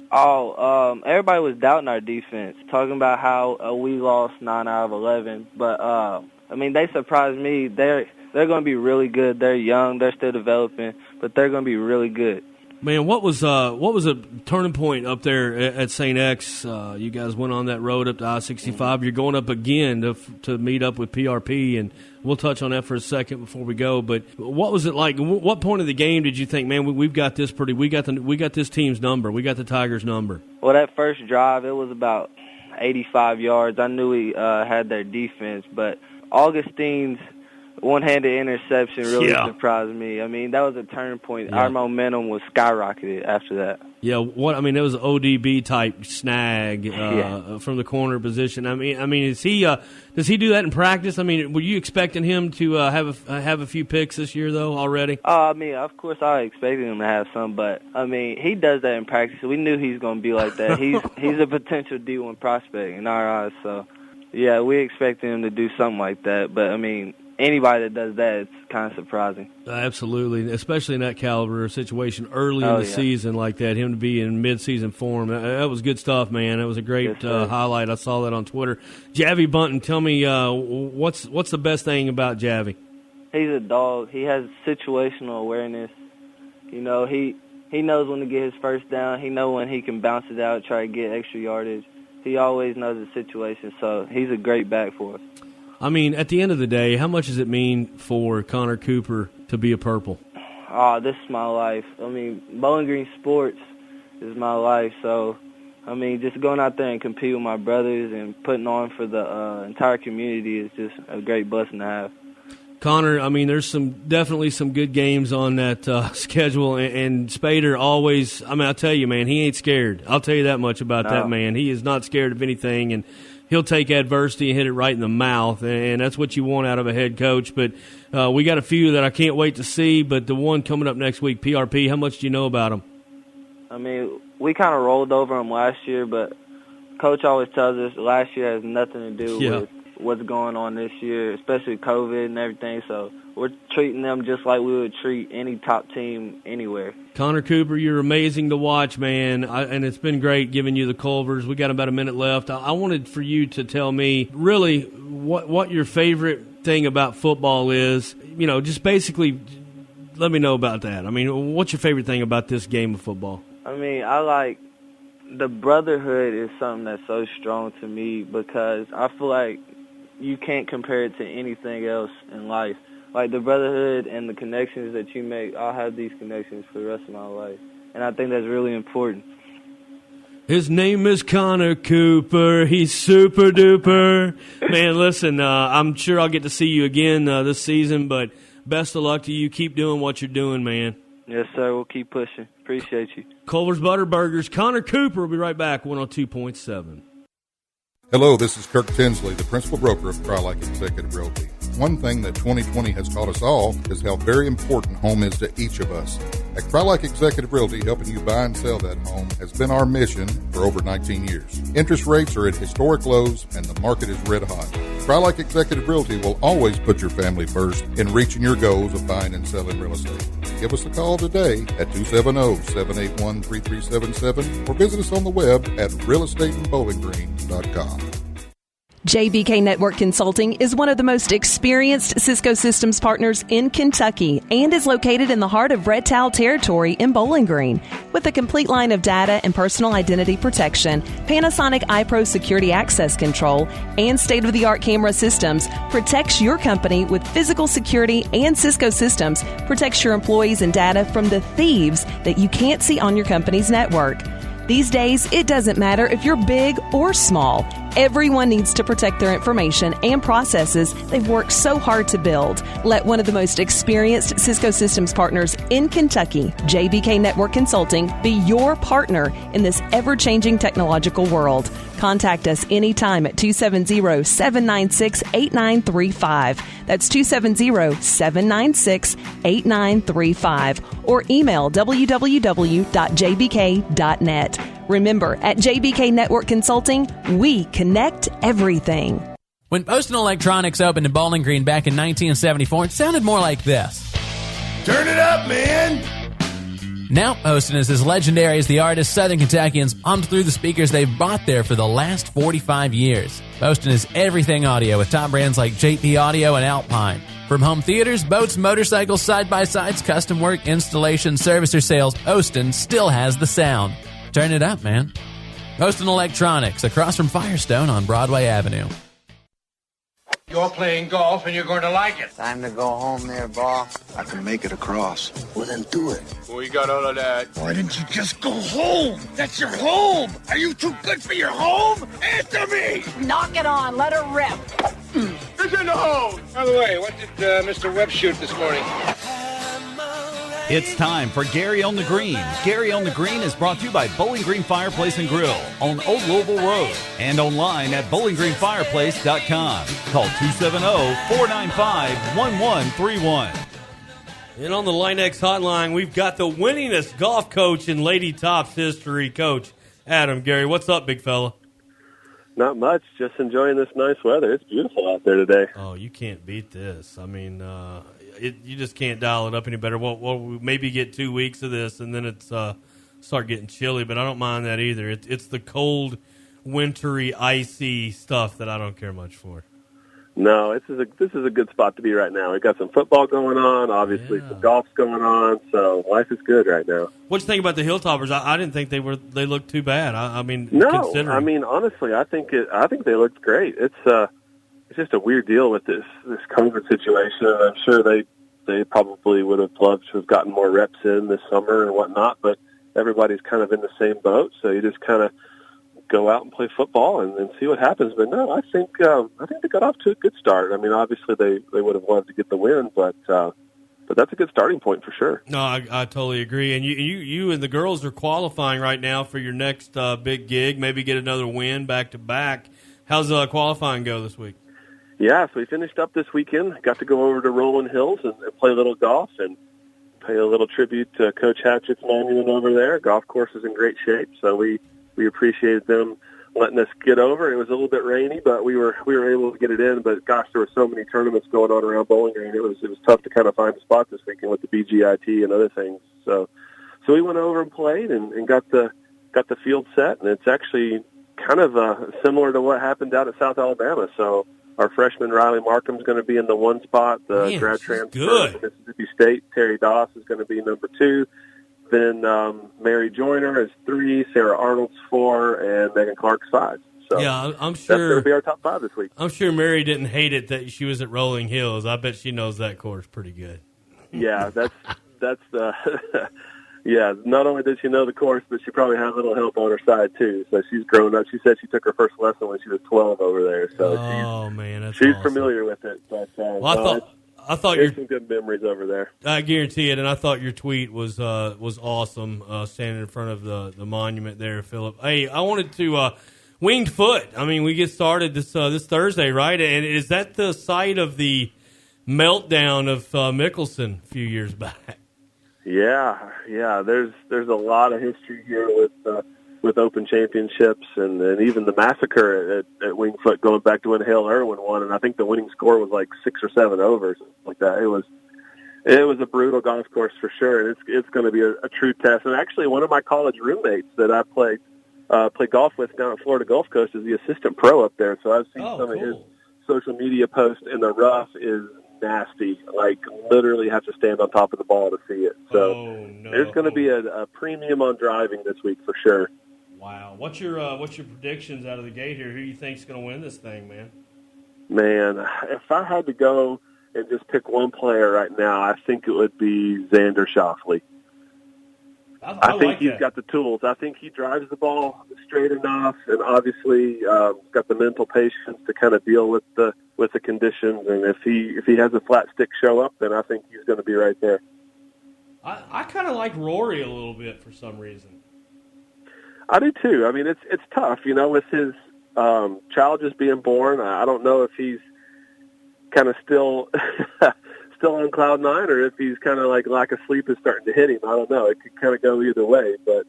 Speaker 17: Everybody was doubting our defense, talking about how we lost 9 out of 11. But, they surprised me. They're going to be really good. They're young. They're still developing, but they're going to be really good.
Speaker 2: Man, what was a turning point up there at St. X? You guys went on that road up to I-65. You're going up again to meet up with PRP, and we'll touch on that for a second before we go. But what was it like? What point of the game did you think, man, we've got this we got this team's number, we got the Tigers' number?
Speaker 17: Well, that first drive, it was about 85 yards. I knew we had their defense, but Augustine's one-handed interception really surprised me. That was a turning point. Our momentum was skyrocketed after that.
Speaker 2: Yeah, it was an ODB type snag from the corner position. Is he does he do that in practice? Were you expecting him to have a few picks this year though already?
Speaker 17: Of course I expected him to have some, but he does that in practice. We knew he's going to be like that. He's a potential D1 prospect in our eyes. So yeah, we expected him to do something like that. But anybody that does that, it's kind of surprising.
Speaker 2: Absolutely, especially in that caliber situation early in the season like that. Him to be in mid-season form, that was good stuff, man. That was a great highlight. I saw that on Twitter. Javy Bunton, tell me what's the best thing about Javy?
Speaker 17: He's a dog. He has situational awareness. He knows when to get his first down. He knows when he can bounce it out, try to get extra yardage. He always knows the situation, so he's a great back for us.
Speaker 2: At the end of the day, how much does it mean for Connor Cooper to be a Purple?
Speaker 17: This is my life. Bowling Green sports is my life. So, just going out there and compete with my brothers and putting on for the entire community is just a great blessing to have.
Speaker 2: Connor, there's definitely some good games on that schedule, and Spader always, I'll tell you, man, he ain't scared. I'll tell you that much about that man. He is not scared of anything, and he'll take adversity and hit it right in the mouth, and that's what you want out of a head coach. But we got a few that I can't wait to see, but the one coming up next week, PRP, how much do you know about him?
Speaker 17: We kind of rolled over him last year, but Coach always tells us last year has nothing to do with what's going on this year, especially COVID and everything. So we're treating them just like we would treat any top team anywhere.
Speaker 2: Connor Cooper, you're amazing to watch, man, and it's been great giving you the Culvers. We got about a minute left. I wanted for you to tell me really what your favorite thing about football is. Just basically let me know about that. What's your favorite thing about this game of football?
Speaker 17: I like the brotherhood is something that's so strong to me because I feel like you can't compare it to anything else in life. Like the brotherhood and the connections that you make, I'll have these connections for the rest of my life. And I think that's really important.
Speaker 2: His name is Connor Cooper. He's super duper. Man, listen, I'm sure I'll get to see you again this season, but best of luck to you. Keep doing what you're doing, man.
Speaker 17: Yes, sir. We'll keep pushing. Appreciate you.
Speaker 2: Culver's Butterburgers. Connor Cooper will be right back, 102.7.
Speaker 9: Hello, this is Kirk Tinsley, the principal broker of Try Like Executive Realty. One thing that 2020 has taught us all is how very important home is to each of us. At Try Like Executive Realty, helping you buy and sell that home has been our mission for over 19 years. Interest rates are at historic lows and the market is red hot. Try Like Executive Realty will always put your family first in reaching your goals of buying and selling real estate. Give us a call today at 270-781-3377 or visit us on the web at realestateinbowlinggreen.com.
Speaker 6: JBK Network Consulting is one of the most experienced Cisco Systems partners in Kentucky and is located in the heart of Red Towel territory in Bowling Green. With a complete line of data and personal identity protection, Panasonic iPro Security Access Control, and state-of-the-art camera systems protects your company with physical security, and Cisco Systems protects your employees and data from the thieves that you can't see on your company's network. These days, it doesn't matter if you're big or small. Everyone needs to protect their information and processes they've worked so hard to build. Let one of the most experienced Cisco Systems partners in Kentucky, JBK Network Consulting, be your partner in this ever-changing technological world. Contact us anytime at 270-796-8935. That's 270-796-8935. Or email www.jbk.net. Remember, at JBK Network Consulting, we connect everything.
Speaker 18: When Postal Electronics opened in Bowling Green back in 1974, it sounded more like this. Turn it up, man!
Speaker 20: Now, Poston is as legendary as the artist Southern Kentuckians pumped through the speakers they've bought there for the last 45 years. Poston is everything audio with top brands like JP Audio and Alpine. From home theaters, boats, motorcycles, side-by-sides, custom work, installation, service, or sales, Poston still has the sound. Turn it up, man. Poston Electronics, across from Firestone on Broadway Avenue.
Speaker 18: You're playing golf and you're going to like it.
Speaker 21: Time to go home there, boss.
Speaker 22: I can make it across.
Speaker 21: Well, then do it.
Speaker 18: We got all of that.
Speaker 22: Why didn't you just go home? That's your home. Are you too good for your home? Answer me.
Speaker 23: Knock it on. Let her rip.
Speaker 18: It's in the hole. By the way, what did Mr. Webb shoot this morning?
Speaker 24: It's time for Gary on the Green. Gary on the Green is brought to you by Bowling Green Fireplace and Grill on Old Louisville Road and online at bowlinggreenfireplace.com. Call 270-495-1131.
Speaker 2: And on the Line-X hotline, we've got the winningest golf coach in Lady Top's history, Coach Adam. Gary, what's up, big fella?
Speaker 25: Not much. Just enjoying this nice weather. It's beautiful out there today.
Speaker 2: Oh, you can't beat this. I mean, you just can't dial it up any better. We'll maybe get 2 weeks of this, and then it's start getting chilly. But I don't mind that either. It's the cold, wintry, icy stuff that I don't care much for.
Speaker 25: No, this is a good spot to be right now. We've got some football going on, obviously some golf's going on, so life is good right now.
Speaker 2: What'd you think about the Hilltoppers? I didn't think they looked too bad. I mean,
Speaker 25: honestly, I think they looked great. It's just a weird deal with this COVID situation. I'm sure they probably would have loved to have gotten more reps in this summer and whatnot, but everybody's kind of in the same boat, so you just kind of go out and play football and see what happens. But no, I think they got off to a good start. I mean, obviously they would have loved to get the win, but that's a good starting point for sure.
Speaker 2: No, I totally agree. And you and the girls are qualifying right now for your next big gig. Maybe get another win back to back. How's qualifying go this week?
Speaker 25: Yeah, so we finished up this weekend. Got to go over to Rolling Hills and play a little golf and pay a little tribute to Coach Hatchett's monument over there. Golf course is in great shape, so we appreciated them letting us get over. It was a little bit rainy, but we were able to get it in. But gosh, there were so many tournaments going on around Bowling Green. It was tough to kind of find a spot this weekend with the BGIT and other things. So we went over and played and got the field set, and it's actually kind of similar to what happened down at South Alabama. So our freshman Riley Markham's going to be in the one spot. The grad transfer from Mississippi State, Terry Doss, is going to be number 2. Then Mary Joyner is 3, Sarah Arnold's 4, and Megan Clark's 5. So
Speaker 2: yeah, I'm sure
Speaker 25: that's going to be our top 5 this week.
Speaker 2: I'm sure Mary didn't hate it that she was at Rolling Hills. I bet she knows that course pretty good.
Speaker 25: Yeah, that's the yeah. Not only did she know the course, but she probably had a little help on her side too. So she's grown up. She said she took her first lesson when she was 12 over there. So she's awesome. Familiar with it. But
Speaker 2: I thought
Speaker 25: there's some good memories over there.
Speaker 2: I guarantee it, and I thought your tweet was awesome, standing in front of the monument there, Philip. Hey, I wanted to Winged Foot. I mean, we get started this Thursday, right? And is that the site of the meltdown of Mickelson a few years back?
Speaker 25: Yeah. There's a lot of history here with Open Championships and even the massacre at Winged Foot going back to when Hale Irwin won, and I think the winning score was like 6 or 7 over, something like that. It was a brutal golf course for sure, and it's going to be a true test. And actually, one of my college roommates that I play golf with down at Florida Gulf Coast is the assistant pro up there. So I've seen some of his social media posts, and the rough is nasty. Like, literally have to stand on top of the ball to see it. So there's going to be a premium on driving this week for sure.
Speaker 2: Wow. What's your predictions out of the gate here? Who you think's going to win this thing, man?
Speaker 25: Man, if I had to go and just pick one player right now, I think it would be Xander Schauffele. I think he's got the tools. I think he drives the ball straight enough, and obviously got the mental patience to kind of deal with the conditions. And if he has a flat stick show up, then I think he's going to be right there.
Speaker 2: I kind of like Rory a little bit for some reason.
Speaker 25: I do too. I mean, it's tough, with his child just being born. I don't know if he's kind of still on cloud 9 or if he's kind of like lack of sleep is starting to hit him. I don't know. It could kind of go either way. But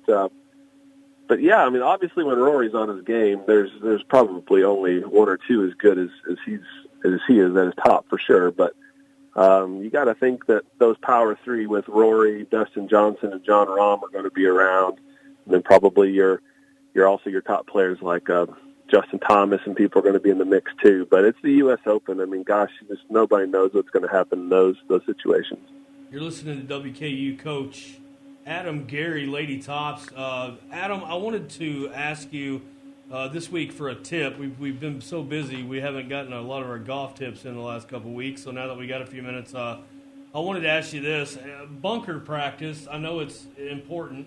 Speaker 25: yeah, I mean, obviously when Rory's on his game, there's probably only 1 or 2 as good as he is at his top for sure. But You got to think that those power three with Rory, Dustin Johnson, and John Rahm are going to be around, and then probably your top players like Justin Thomas and people are going to be in the mix too. But it's the U.S. Open. I mean, gosh, just nobody knows what's going to happen in those situations.
Speaker 2: You're listening to WKU coach Adam Gary, Lady Tops. Adam, I wanted to ask you this week for a tip. We've been so busy, we haven't gotten a lot of our golf tips in the last couple of weeks. So now that we got a few minutes, I wanted to ask you this: bunker practice. I know it's important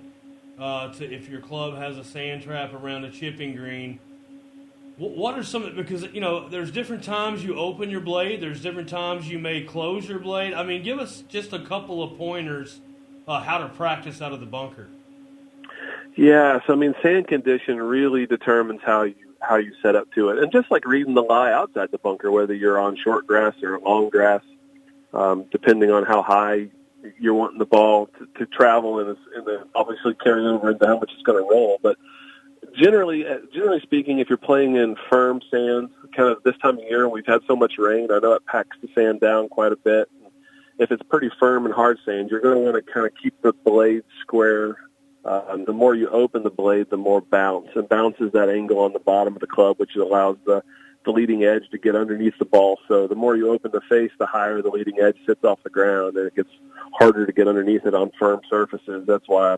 Speaker 2: if your club has a sand trap around a chipping green. What are some, because, there's different times you open your blade, there's different times you may close your blade. I mean, give us just a couple of pointers how to practice out of the bunker.
Speaker 25: Yeah, so I mean, sand condition really determines how you set up to it. And just like reading the lie outside the bunker, whether you're on short grass or long grass, depending on how high you're wanting the ball to travel and obviously carry over into how much it's going to roll. But generally speaking, if you're playing in firm sand, kind of this time of year, we've had so much rain, I know it packs the sand down quite a bit. If it's pretty firm and hard sand, you're going to want to kind of keep the blade square. The more you open the blade, the more bounce. And bounce is that angle on the bottom of the club, which allows the leading edge to get underneath the ball. So the more you open the face, the higher the leading edge sits off the ground, and it gets harder to get underneath it on firm surfaces. That's why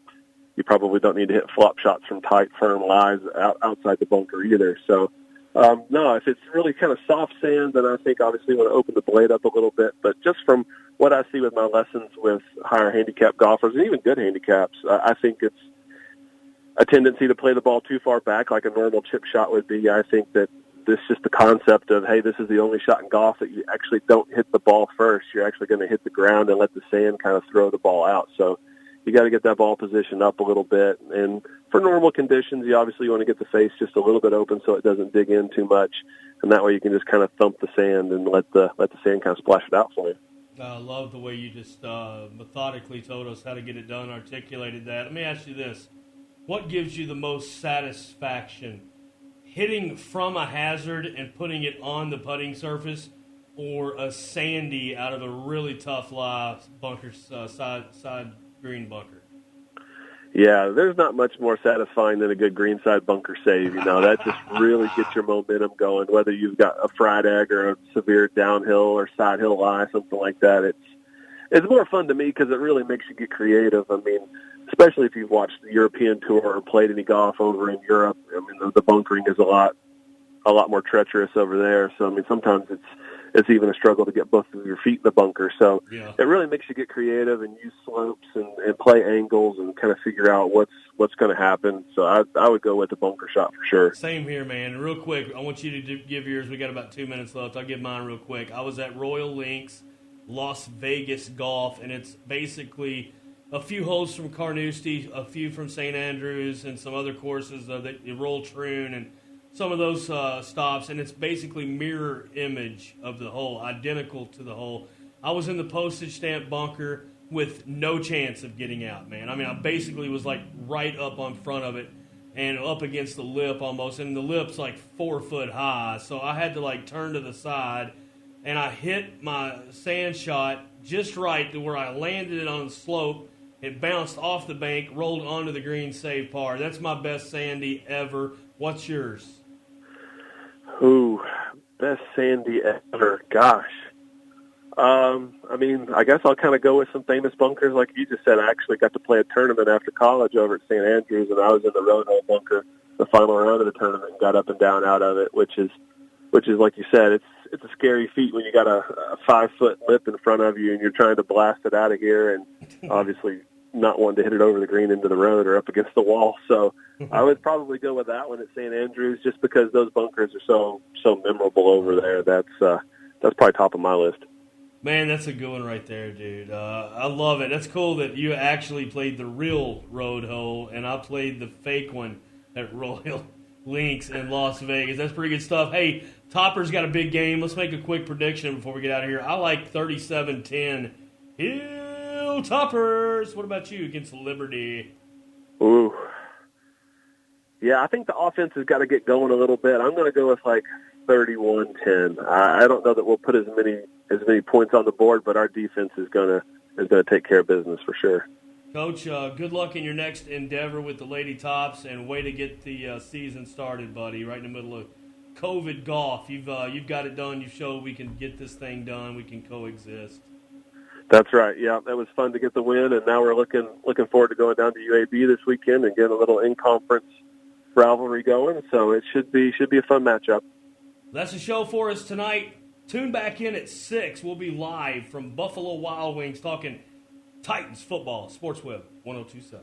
Speaker 25: you probably don't need to hit flop shots from tight, firm lies outside the bunker either. So, no, if it's really kind of soft sand, then I think obviously you want to open the blade up a little bit. But just from what I see with my lessons with higher handicap golfers and even good handicaps, I think it's a tendency to play the ball too far back like a normal chip shot would be. I think that this is just the concept of, hey, this is the only shot in golf that you actually don't hit the ball first. You're actually going to hit the ground and let the sand kind of throw the ball out. So you got to get that ball position up a little bit. And for normal conditions, you obviously want to get the face just a little bit open so it doesn't dig in too much. And that way you can just kind of thump the sand and let the sand kind of splash it out for you.
Speaker 2: I love the way you just methodically told us how to get it done, articulated that. Let me ask you this. What gives you the most satisfaction? Hitting from a hazard and putting it on the putting surface, or a sandy out of a really tough lie bunker, side green bunker?
Speaker 25: Yeah, there's not much more satisfying than a good greenside bunker save. That just really gets your momentum going, whether you've got a fried egg or a severe downhill or side hill lie, something like that. It's more fun to me because it really makes you get creative. I mean, especially if you've watched the European Tour or played any golf over in Europe. I mean, the bunkering is a lot more treacherous over there. So, I mean, sometimes it's even a struggle to get both of your feet in the bunker. So It really makes you get creative and use slopes and play angles and kind of figure out what's going to happen. So I would go with the bunker shot for sure.
Speaker 2: Same here, man. Real quick, I want you to give yours. We got about 2 minutes left. I'll give mine real quick. I was at Royal Links, Las Vegas Golf, and it's basically a few holes from Carnoustie, a few from St. Andrews, and some other courses, the Roll Troon, and some of those stops, and it's basically mirror image of the hole, identical to the hole. I was in the postage stamp bunker with no chance of getting out, man. I mean, I basically was like right up on front of it and up against the lip almost, and the lip's like 4 foot high, so I had to like turn to the side, and I hit my sand shot just right to where I landed it on the slope. It bounced off the bank, rolled onto the green, save par. That's my best sandy ever. What's yours?
Speaker 25: Ooh, best sandy ever. Gosh. I mean, I guess I'll kind of go with some famous bunkers. Like you just said, I actually got to play a tournament after college over at St. Andrews, and I was in the road hole bunker the final round of the tournament and got up and down out of it, which is like you said, it's a scary feat when you got a 5-foot lip in front of you and you're trying to blast it out of here, and obviously not wanting to hit it over the green into the road or up against the wall. So I would probably go with that one at St. Andrews just because those bunkers are so memorable over there. That's probably top of my list.
Speaker 2: Man, that's a good one right there, dude. I love it. That's cool that you actually played the real road hole and I played the fake one at Royal Links in Las Vegas. That's pretty good stuff. Hey, Topper's got a big game. Let's make a quick prediction before we get out of here. I like 37-10. Hill Toppers. What about you against Liberty?
Speaker 25: Ooh. Yeah, I think the offense has got to get going a little bit. I'm going to go with like 31-10. I don't know that we'll put as many many points on the board, but our defense is gonna take care of business for sure.
Speaker 2: Coach, good luck in your next endeavor with the Lady Tops, and way to get the season started, buddy. Right in the middle of COVID golf, you've got it done. You showed we can get this thing done. We can coexist.
Speaker 25: That's right. Yeah, that was fun to get the win, and now we're looking forward to going down to UAB this weekend and getting a little in-conference rivalry going. So it should be a fun matchup.
Speaker 2: That's the show for us tonight. Tune back in at 6. We'll be live from Buffalo Wild Wings talking Titans football. Sports Webb 102.7.